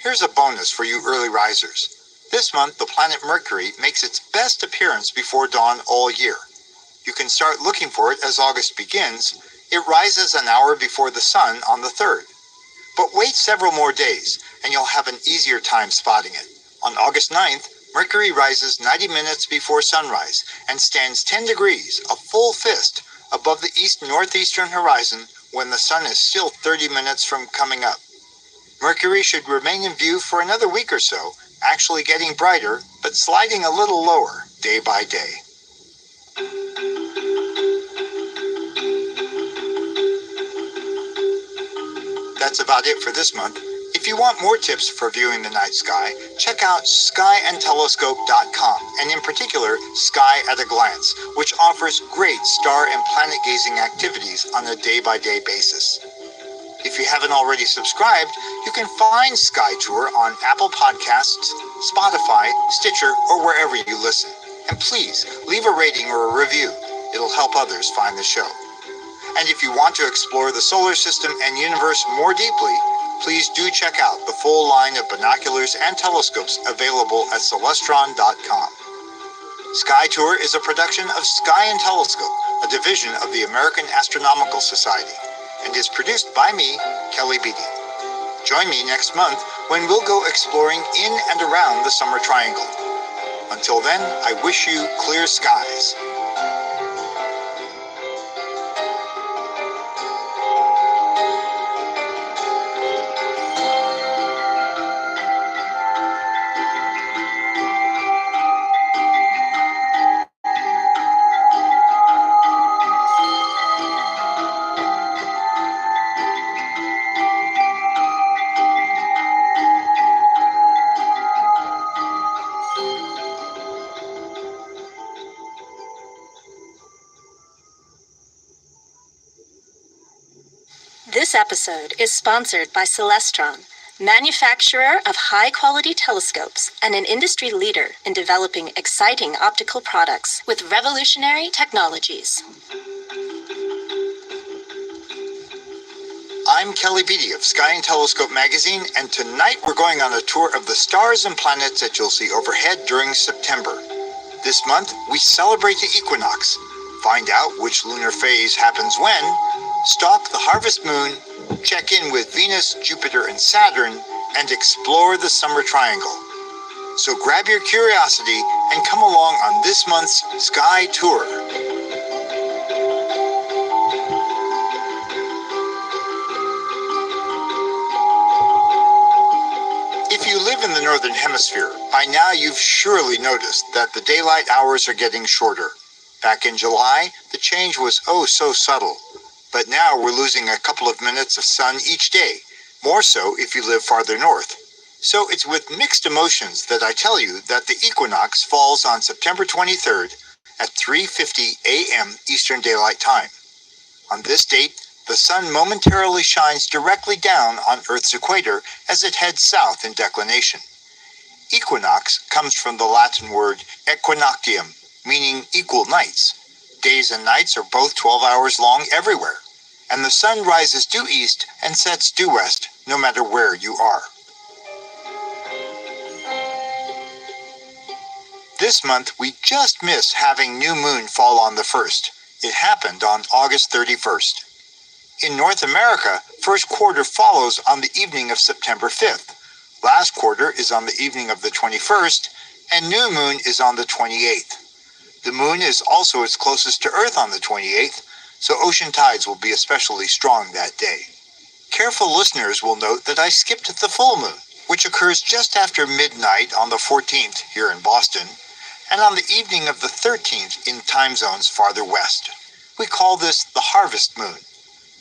A: Here's a bonus for you early risers. This month, the planet Mercury makes its best appearance before dawn all year. You can start looking for it as August begins. It rises an hour before the sun on the 3rd. But wait several more days, and you'll have an easier time spotting it. On August 9th, Mercury rises 90 minutes before sunrise and stands 10 degrees, a full fist, above the east-northeastern horizon when the sun is still 30 minutes from coming up. Mercury should remain in view for another week or so, actually getting brighter, but sliding a little lower day by day. That's about it for this month. If you want more tips for viewing the night sky, check out skyandtelescope.com, and in particular, Sky at a Glance, which offers great star and planet gazing activities on a day-by-day basis. If you haven't already subscribed, you can find Sky Tour on Apple Podcasts, Spotify, Stitcher, or wherever you listen. And please, leave a rating or a review. It'll help others find the show. And if you want to explore the solar system and universe more deeply, please do check out the full line of binoculars and telescopes available at Celestron.com. Sky Tour is a production of Sky and Telescope, a division of the American Astronomical Society, and is produced by me, Kelly Beatty. Join me next month when we'll go exploring in and around the Summer Triangle. Until then, I wish you clear skies.
B: This episode is sponsored by Celestron, manufacturer of high-quality telescopes and an industry leader in developing exciting optical products with revolutionary technologies.
A: I'm Kelly Beatty of Sky and Telescope magazine, and tonight we're going on a tour of the stars and planets that you'll see overhead during September. This month, we celebrate the equinox, find out which lunar phase happens when, stalk the harvest moon, check in with Venus, Jupiter, and Saturn, and explore the summer triangle. So grab your curiosity and come along on this month's Sky Tour. If you live in the Northern Hemisphere, by now you've surely noticed that the daylight hours are getting shorter. Back in July, the change was oh so subtle. But now we're losing a couple of minutes of sun each day, more so if you live farther north. So it's with mixed emotions that I tell you that the equinox falls on September 23rd at 3:50 a.m. Eastern Daylight Time. On this date, the sun momentarily shines directly down on Earth's equator as it heads south in declination. Equinox comes from the Latin word equinoctium, meaning equal nights. Days and nights are both 12 hours long everywhere, and the sun rises due east and sets due west no matter where you are. This month, we just missed having new moon fall on the 1st. It happened on August 31st. In North America, first quarter follows on the evening of September 5th. Last quarter is on the evening of the 21st, and new moon is on the 28th. The moon is also its closest to Earth on the 28th, so ocean tides will be especially strong that day. Careful listeners will note that I skipped the full moon, which occurs just after midnight on the 14th here in Boston, and on the evening of the 13th in time zones farther west. We call this the harvest moon.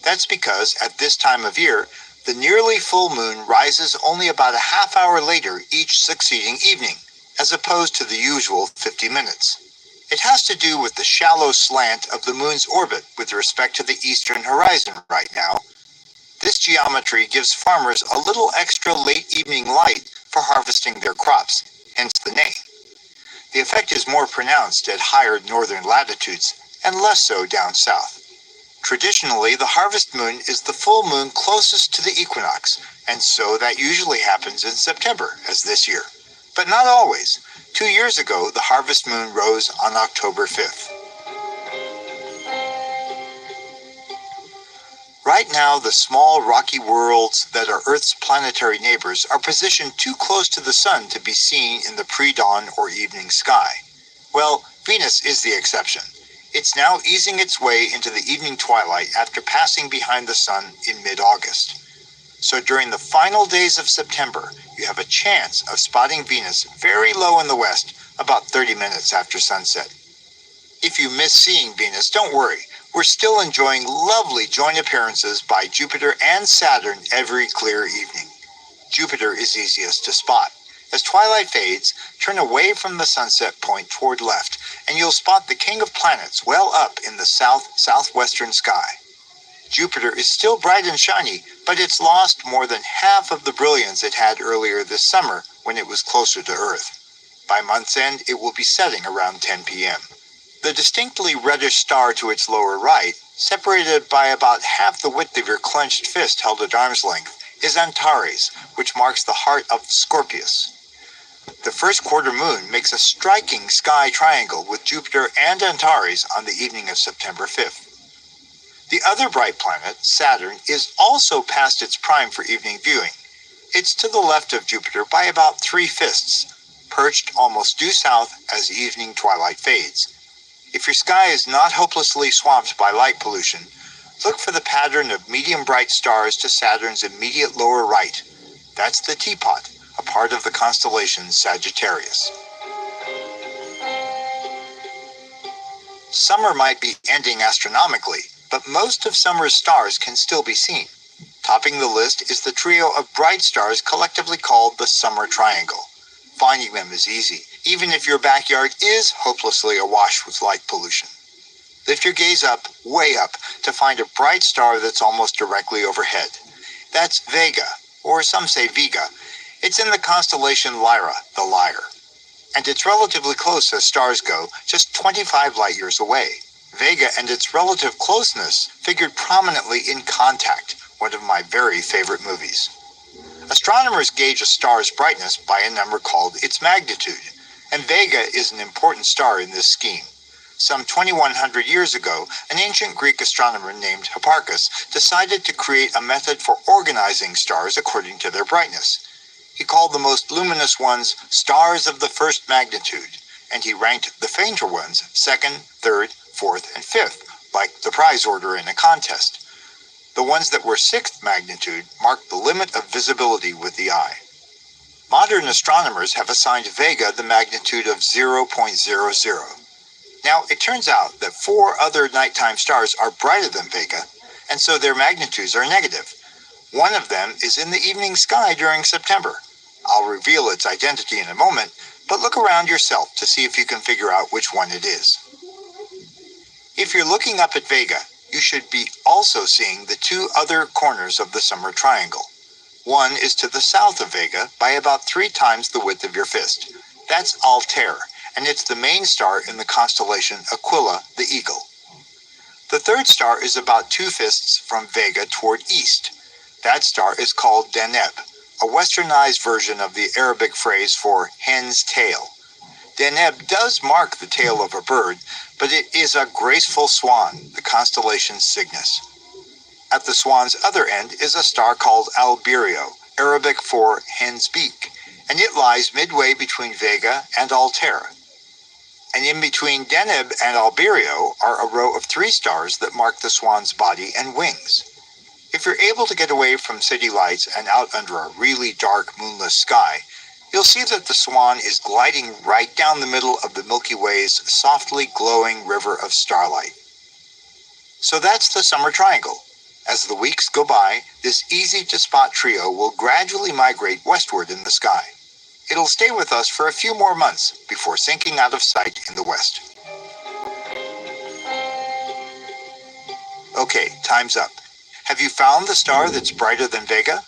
A: That's because at this time of year, the nearly full moon rises only about a half hour later each succeeding evening, as opposed to the usual 50 minutes. It has to do with the shallow slant of the moon's orbit with respect to the eastern horizon right now. This geometry gives farmers a little extra late evening light for harvesting their crops, hence the name. The effect is more pronounced at higher northern latitudes and less so down south. Traditionally, the harvest moon is the full moon closest to the equinox, and so that usually happens in September, as this year. But not always. 2 years ago, the harvest moon rose on October 5th. Right now, the small rocky worlds that are Earth's planetary neighbors are positioned too close to the sun to be seen in the pre-dawn or evening sky. Well, Venus is the exception. It's now easing its way into the evening twilight after passing behind the sun in mid-August. So during the final days of September, you have a chance of spotting Venus very low in the west, about 30 minutes after sunset. If you miss seeing Venus, don't worry. We're still enjoying lovely joint appearances by Jupiter and Saturn every clear evening. Jupiter is easiest to spot. As twilight fades, turn away from the sunset point toward left, and you'll spot the king of planets well up in the southwestern sky. Jupiter is still bright and shiny, but it's lost more than half of the brilliance it had earlier this summer when it was closer to Earth. By month's end, it will be setting around 10 p.m. The distinctly reddish star to its lower right, separated by about half the width of your clenched fist held at arm's length, is Antares, which marks the heart of Scorpius. The first quarter moon makes a striking sky triangle with Jupiter and Antares on the evening of September 5th. The other bright planet, Saturn, is also past its prime for evening viewing. It's to the left of Jupiter by about 3 fists, perched almost due south as evening twilight fades. If your sky is not hopelessly swamped by light pollution, look for the pattern of medium bright stars to Saturn's immediate lower right. That's the teapot, a part of the constellation Sagittarius. Summer might be ending astronomically, but most of summer's stars can still be seen. Topping the list is the trio of bright stars collectively called the Summer Triangle. Finding them is easy, even if your backyard is hopelessly awash with light pollution. Lift your gaze up, way up, to find a bright star that's almost directly overhead. That's Vega, or some say Vega. It's in the constellation Lyra, the Lyre. And it's relatively close as stars go, just 25 light years away. Vega and its relative closeness figured prominently in Contact, one of my very favorite movies. Astronomers gauge a star's brightness by a number called its magnitude, and Vega is an important star in this scheme. Some 2,100 years ago, an ancient Greek astronomer named Hipparchus decided to create a method for organizing stars according to their brightness. He called the most luminous ones stars of the first magnitude, and he ranked the fainter ones second, third, fourth, and fifth, like the prize order in a contest. The ones that were sixth magnitude marked the limit of visibility with the eye. Modern astronomers have assigned Vega the magnitude of 0.00. Now, it turns out that 4 other nighttime stars are brighter than Vega, and so their magnitudes are negative. One of them is in the evening sky during September. I'll reveal its identity in a moment, but look around yourself to see if you can figure out which one it is. If you're looking up at Vega, you should be also seeing the 2 other corners of the summer triangle. One is to the south of Vega by about 3 times the width of your fist. That's Altair, and it's the main star in the constellation Aquila, the Eagle. The third star is about 2 fists from Vega toward east. That star is called Deneb, a westernized version of the Arabic phrase for hen's tail. Deneb does mark the tail of a bird, but it is a graceful swan, the constellation Cygnus. At the swan's other end is a star called Alberio, Arabic for hen's beak, and it lies midway between Vega and Altair. And in between Deneb and Alberio are a row of 3 stars that mark the swan's body and wings. If you're able to get away from city lights and out under a really dark, moonless sky, you'll see that the swan is gliding right down the middle of the Milky Way's softly glowing river of starlight. So that's the summer triangle. As the weeks go by, this easy-to-spot trio will gradually migrate westward in the sky. It'll stay with us for a few more months before sinking out of sight in the west. Okay, time's up. Have you found the star that's brighter than Vega?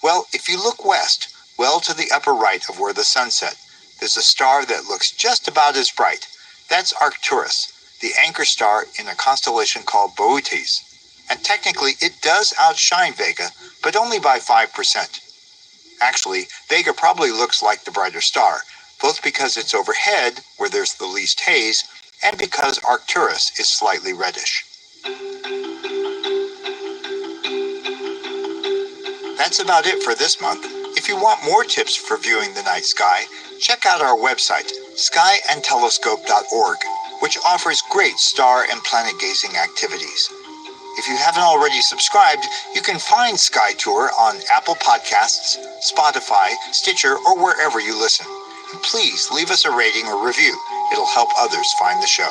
A: Well, if you look west, well to the upper right of where the sun set, there's a star that looks just about as bright. That's Arcturus, the anchor star in a constellation called Boötes. And technically, it does outshine Vega, but only by 5%. Actually, Vega probably looks like the brighter star, both because it's overhead, where there's the least haze, and because Arcturus is slightly reddish. That's about it for this month. If you want more tips for viewing the night sky, check out our website, skyandtelescope.org, which offers great star and planet gazing activities. If you haven't already subscribed, you can find Sky Tour on Apple Podcasts, Spotify, Stitcher, or wherever you listen. And please leave us a rating or review. It'll help others find the show.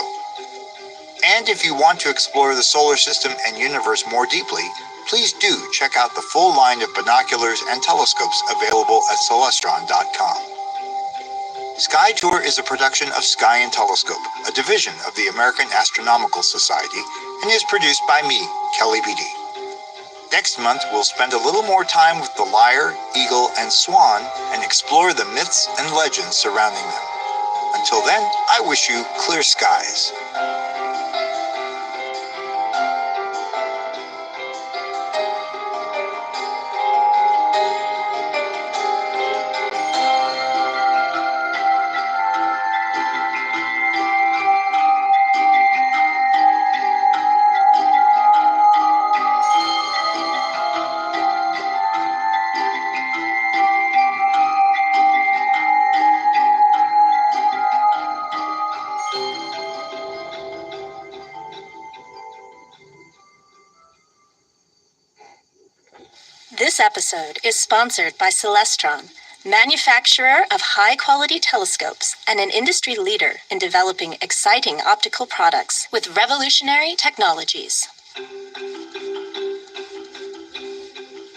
A: And if you want to explore the solar system and universe more deeply, please do check out the full line of binoculars and telescopes available at Celestron.com. Sky Tour is a production of Sky and Telescope, a division of the American Astronomical Society, and is produced by me, Kelly Beatty. Next month, we'll spend a little more time with the lyre, eagle, and swan and explore the myths and legends surrounding them. Until then, I wish you clear skies.
B: This episode is sponsored by Celestron, manufacturer of high-quality telescopes and an industry leader in developing exciting optical products with revolutionary technologies.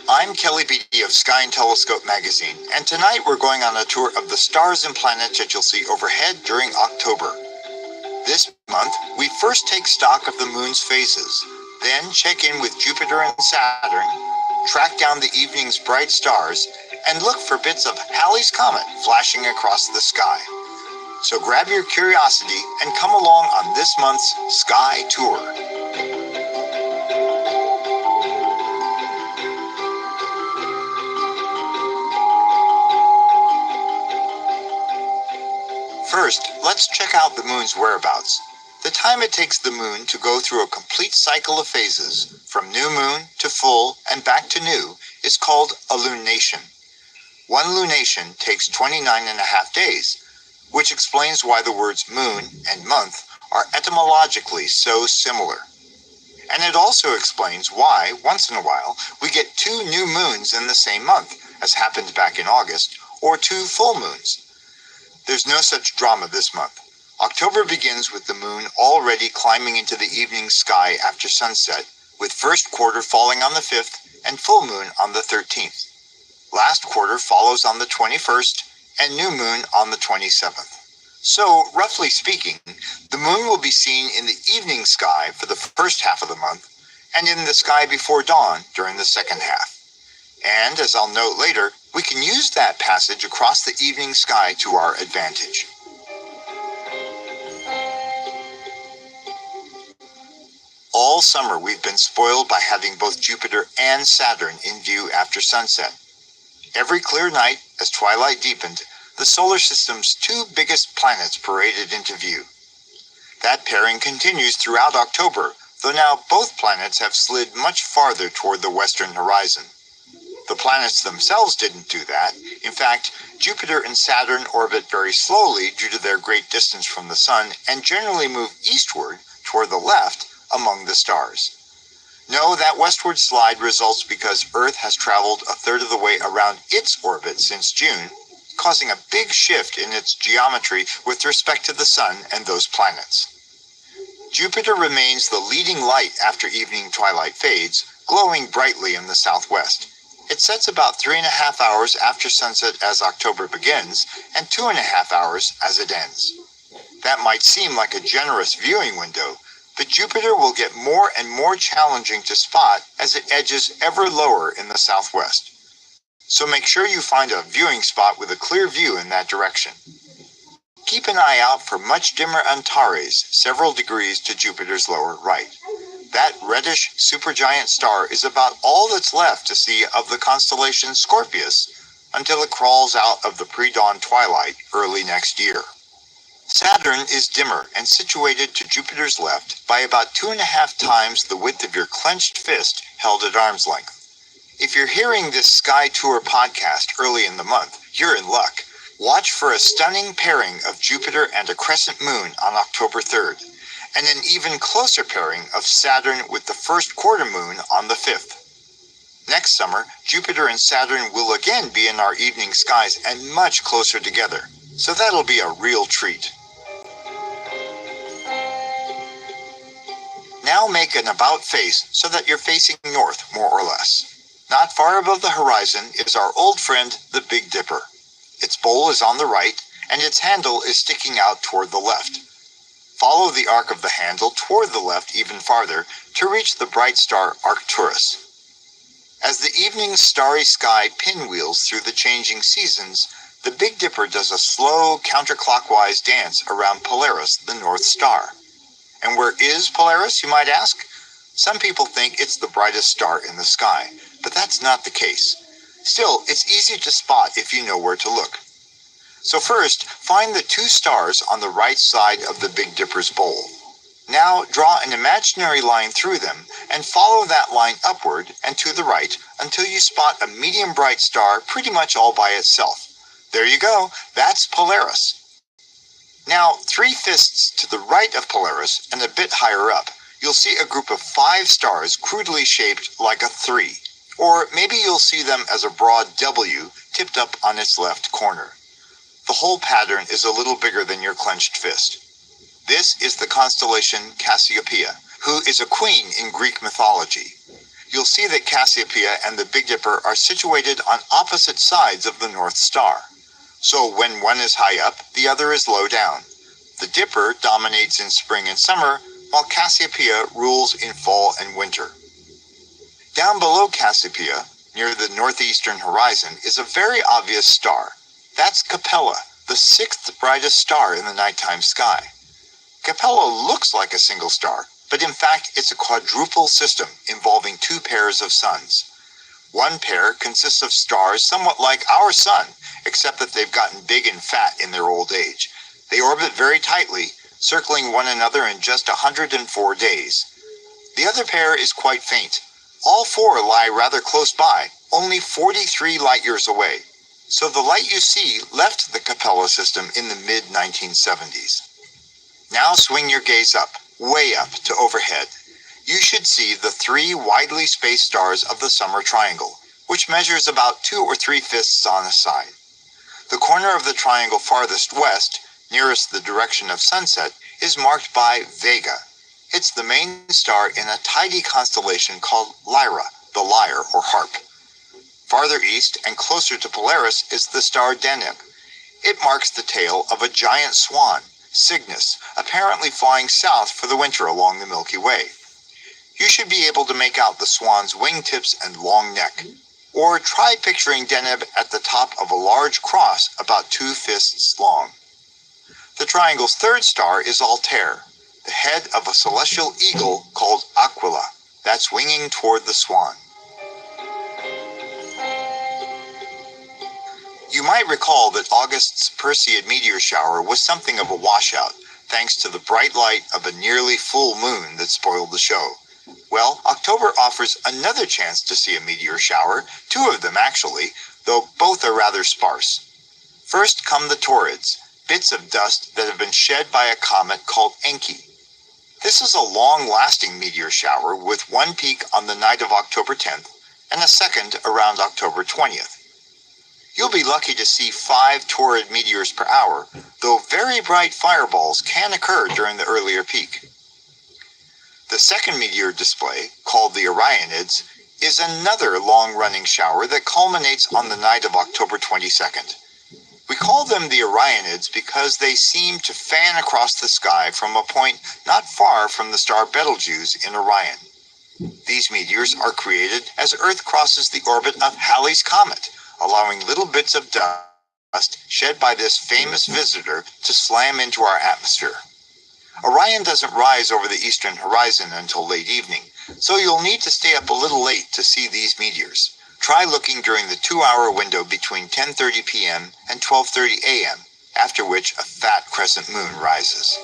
A: I'm Kelly Beatty of Sky and Telescope magazine, and tonight we're going on a tour of the stars and planets that you'll see overhead during October. This month, we first take stock of the moon's phases, then check in with Jupiter and Saturn, track down the evening's bright stars, and look for bits of Halley's Comet flashing across the sky. So grab your curiosity and come along on this month's Sky Tour. First, let's check out the moon's whereabouts. The time it takes the moon to go through a complete cycle of phases, from new moon to full and back to new, is called a lunation. One lunation takes 29.5 days, which explains why the words moon and month are etymologically so similar. And it also explains why, once in a while, we get 2 new moons in the same month, as happened back in August, or 2 full moons. There's no such drama this month. October begins with the moon already climbing into the evening sky after sunset, with first quarter falling on the 5th and full moon on the 13th. Last quarter follows on the 21st and new moon on the 27th. So, roughly speaking, the moon will be seen in the evening sky for the first half of the month and in the sky before dawn during the second half. And, as I'll note later, we can use that passage across the evening sky to our advantage. All summer we've been spoiled by having both Jupiter and Saturn in view after sunset. Every clear night, as twilight deepened, the solar system's 2 biggest planets paraded into view. That pairing continues throughout October, though now both planets have slid much farther toward the western horizon. The planets themselves didn't do that. In fact, Jupiter and Saturn orbit very slowly due to their great distance from the Sun and generally move eastward toward the left among the stars. No, that westward slide results because Earth has traveled a third of the way around its orbit since June, causing a big shift in its geometry with respect to the Sun and those planets. Jupiter remains the leading light after evening twilight fades, glowing brightly in the southwest. It sets about 3.5 hours after sunset as October begins, and 2.5 hours as it ends. That might seem like a generous viewing window, but Jupiter will get more and more challenging to spot as it edges ever lower in the southwest. So make sure you find a viewing spot with a clear view in that direction. Keep an eye out for much dimmer Antares, several degrees to Jupiter's lower right. That reddish supergiant star is about all that's left to see of the constellation Scorpius until it crawls out of the pre-dawn twilight early next year. Saturn is dimmer and situated to Jupiter's left by about 2.5 times the width of your clenched fist held at arm's length. If you're hearing this Sky Tour podcast early in the month, you're in luck. Watch for a stunning pairing of Jupiter and a crescent moon on October 3rd, and an even closer pairing of Saturn with the first quarter moon on the 5th. Next summer, Jupiter and Saturn will again be in our evening skies and much closer together, so that'll be a real treat. Now make an about face so that you're facing north, more or less. Not far above the horizon is our old friend, the Big Dipper. Its bowl is on the right, and its handle is sticking out toward the left. Follow the arc of the handle toward the left even farther to reach the bright star Arcturus. As the evening's starry sky pinwheels through the changing seasons, the Big Dipper does a slow counterclockwise dance around Polaris, the North Star. And where is Polaris, you might ask? Some people think it's the brightest star in the sky, but that's not the case. Still, it's easy to spot if you know where to look. So first, find the 2 stars on the right side of the Big Dipper's bowl. Now draw an imaginary line through them and follow that line upward and to the right until you spot a medium bright star pretty much all by itself. There you go, that's Polaris. Now, 3 fists to the right of Polaris and a bit higher up, you'll see a group of 5 stars crudely shaped like a 3. Or maybe you'll see them as a broad W tipped up on its left corner. The whole pattern is a little bigger than your clenched fist. This is the constellation Cassiopeia, who is a queen in Greek mythology. You'll see that Cassiopeia and the Big Dipper are situated on opposite sides of the North Star. So when one is high up, the other is low down. The Dipper dominates in spring and summer, while Cassiopeia rules in fall and winter. Down below Cassiopeia, near the northeastern horizon, is a very obvious star. That's Capella, the sixth brightest star in the nighttime sky. Capella looks like a single star, but in fact it's a quadruple system involving two pairs of suns. One pair consists of stars somewhat like our sun, except that they've gotten big and fat in their old age. They orbit very tightly, circling one another in just 104 days. The other pair is quite faint. All four lie rather close by, only 43 light-years away. So the light you see left the Capella system in the mid-1970s. Now swing your gaze up, way up to overhead. You should see the three widely spaced stars of the summer triangle, which measures about 2 or 3/5 on a side. The corner of the triangle farthest west, nearest the direction of sunset, is marked by Vega. It's the main star in a tidy constellation called Lyra, the lyre or harp. Farther east and closer to Polaris is the star Deneb. It marks the tail of a giant swan, Cygnus, apparently flying south for the winter along the Milky Way. You should be able to make out the swan's wingtips and long neck. Or try picturing Deneb at the top of a large cross about 2 fists long. The triangle's third star is Altair, the head of a celestial eagle called Aquila, that's winging toward the swan. You might recall that August's Perseid meteor shower was something of a washout, thanks to the bright light of a nearly full moon that spoiled the show. Well, October offers another chance to see a meteor shower, 2 of them actually, though both are rather sparse. First come the Taurids, bits of dust that have been shed by a comet called Encke. This is a long-lasting meteor shower with one peak on the night of October 10th and a second around October 20th. You'll be lucky to see 5 Taurid meteors per hour, though very bright fireballs can occur during the earlier peak. The second meteor display, called the Orionids, is another long-running shower that culminates on the night of October 22nd. We call them the Orionids because they seem to fan across the sky from a point not far from the star Betelgeuse in Orion. These meteors are created as Earth crosses the orbit of Halley's Comet, allowing little bits of dust shed by this famous visitor to slam into our atmosphere. Orion doesn't rise over the eastern horizon until late evening, so you'll need to stay up a little late to see these meteors. Try looking during the 2-hour window between 10:30 p.m. and 12:30 a.m., after which a fat crescent moon rises.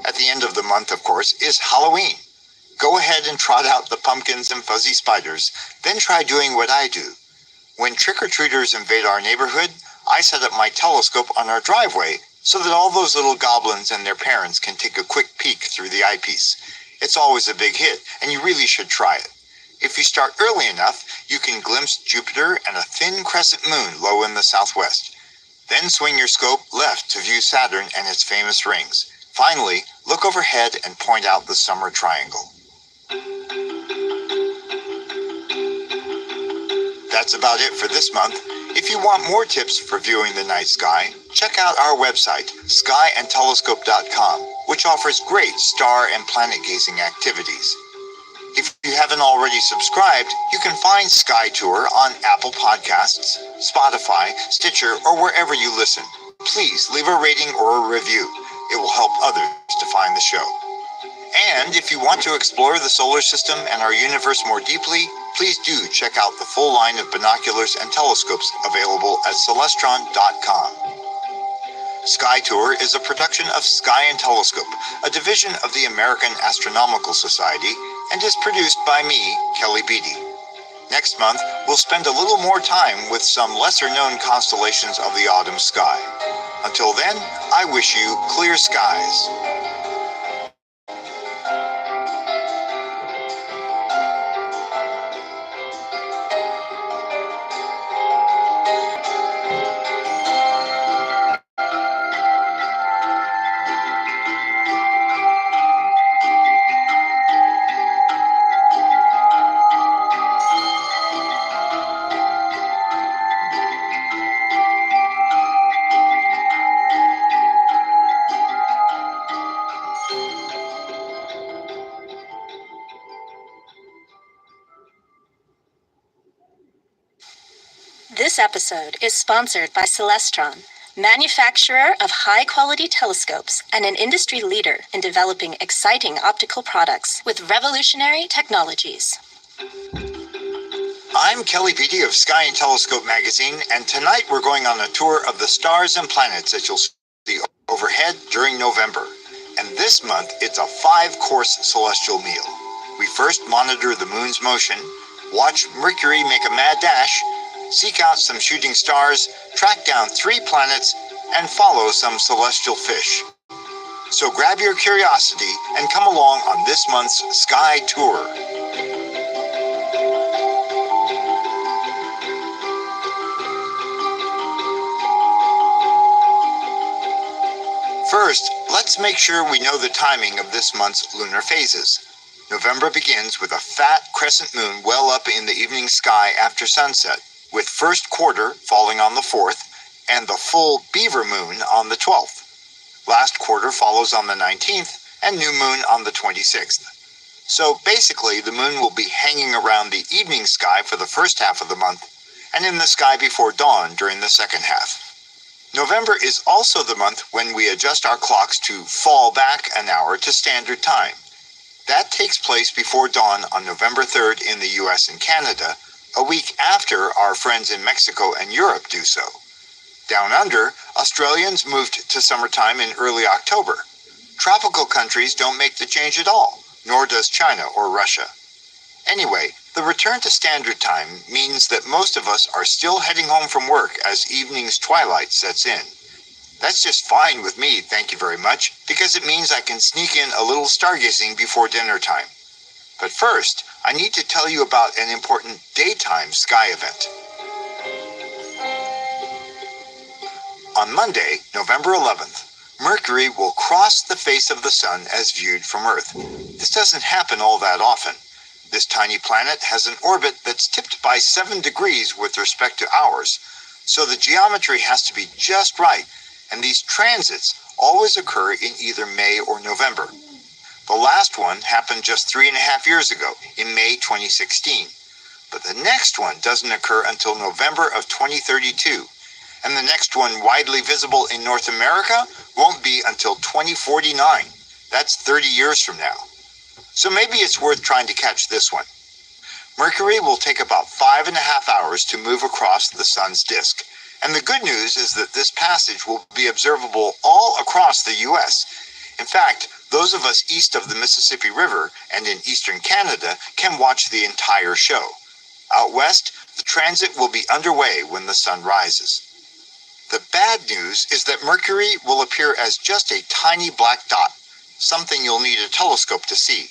A: At the end of the month, of course, is Halloween. Go ahead and trot out the pumpkins and fuzzy spiders, then try doing what I do. When trick-or-treaters invade our neighborhood, I set up my telescope on our driveway so that all those little goblins and their parents can take a quick peek through the eyepiece. It's always a big hit, and you really should try it. If you start early enough, you can glimpse Jupiter and a thin crescent moon low in the southwest. Then swing your scope left to view Saturn and its famous rings. Finally, look overhead and point out the summer triangle. That's about it for this month. If you want more tips for viewing the night sky, check out our website, skyandtelescope.com, which offers great star and planet gazing activities. If you haven't already subscribed, you can find Sky Tour on Apple Podcasts, Spotify, Stitcher, or wherever you listen. Please leave a rating or a review. It will help others to find the show. And if you want to explore the solar system and our universe more deeply, please do check out the full line of binoculars and telescopes available at celestron.com. Sky Tour is a production of Sky and Telescope, a division of the American Astronomical Society, and is produced by me, Kelly Beatty. Next month, we'll spend a little more time with some lesser-known constellations of the autumn sky. Until then, I wish you clear skies.
B: This episode is sponsored by Celestron, manufacturer of high-quality telescopes and an industry leader in developing exciting optical products with revolutionary technologies.
A: I'm Kelly Beatty of Sky and Telescope magazine, and tonight we're going on a tour of the stars and planets that you'll see overhead during November. And this month, it's a 5-course celestial meal. We first monitor the moon's motion, watch Mercury make a mad dash, seek out some shooting stars, track down 3 planets, and follow some celestial fish. So grab your curiosity and come along on this month's Sky Tour. First, let's make sure we know the timing of this month's lunar phases. November begins with a fat crescent moon well up in the evening sky after sunset, with first quarter falling on the 4th and the full beaver moon on the 12th. Last quarter follows on the 19th and new moon on the 26th. So basically, the moon will be hanging around the evening sky for the first half of the month and in the sky before dawn during the second half. November is also the month when we adjust our clocks to fall back an hour to standard time. That takes place before dawn on November 3rd in the US and Canada, a week after our friends in Mexico and Europe do so. Down under, Australians moved to summertime in early October. Tropical countries don't make the change at all, nor does China or Russia. Anyway, the return to standard time means that most of us are still heading home from work as evening's twilight sets in. That's just fine with me, thank you very much, because it means I can sneak in a little stargazing before dinner time. But first, I need to tell you about an important daytime sky event. On Monday, November 11th, Mercury will cross the face of the sun as viewed from Earth. This doesn't happen all that often. This tiny planet has an orbit that's tipped by 7 degrees with respect to ours, so the geometry has to be just right, and these transits always occur in either May or November. The last one happened just 3.5 years ago, in May 2016. But the next one doesn't occur until November of 2032, and the next one widely visible in North America won't be until 2049. That's 30 years from now. So maybe it's worth trying to catch this one. Mercury will take about 5.5 hours to move across the sun's disk, and the good news is that this passage will be observable all across the US. In fact, those of us east of the Mississippi River and in eastern Canada can watch the entire show. Out west, the transit will be underway when the sun rises. The bad news is that Mercury will appear as just a tiny black dot, something you'll need a telescope to see.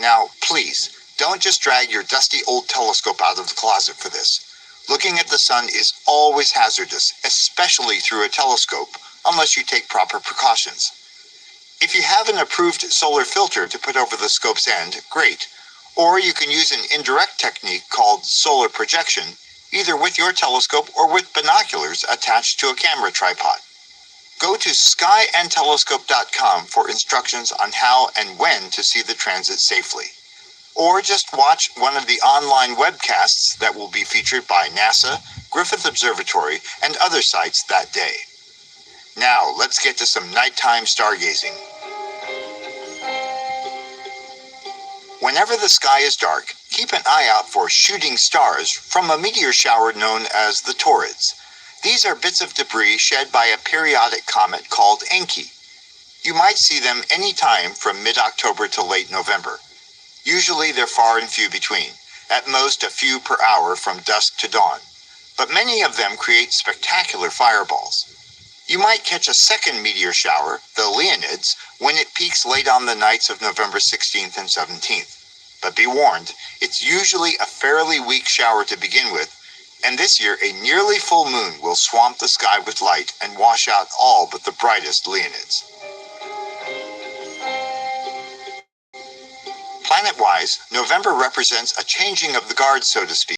A: Now, please, don't just drag your dusty old telescope out of the closet for this. Looking at the sun is always hazardous, especially through a telescope, unless you take proper precautions. If you have an approved solar filter to put over the scope's end, great. Or you can use an indirect technique called solar projection, either with your telescope or with binoculars attached to a camera tripod. Go to skyandtelescope.com for instructions on how and when to see the transit safely. Or just watch one of the online webcasts that will be featured by NASA, Griffith Observatory, and other sites that day. Now, let's get to some nighttime stargazing. Whenever the sky is dark, keep an eye out for shooting stars from a meteor shower known as the Taurids. These are bits of debris shed by a periodic comet called Encke. You might see them any time from mid-October to late November. Usually they're far and few between, at most a few per hour from dusk to dawn, but many of them create spectacular fireballs. You might catch a second meteor shower, the Leonids, when it peaks late on the nights of November 16th and 17th. But be warned, it's usually a fairly weak shower to begin with, and this year a nearly full moon will swamp the sky with light and wash out all but the brightest Leonids. Planet-wise, November represents a changing of the guard, so to speak.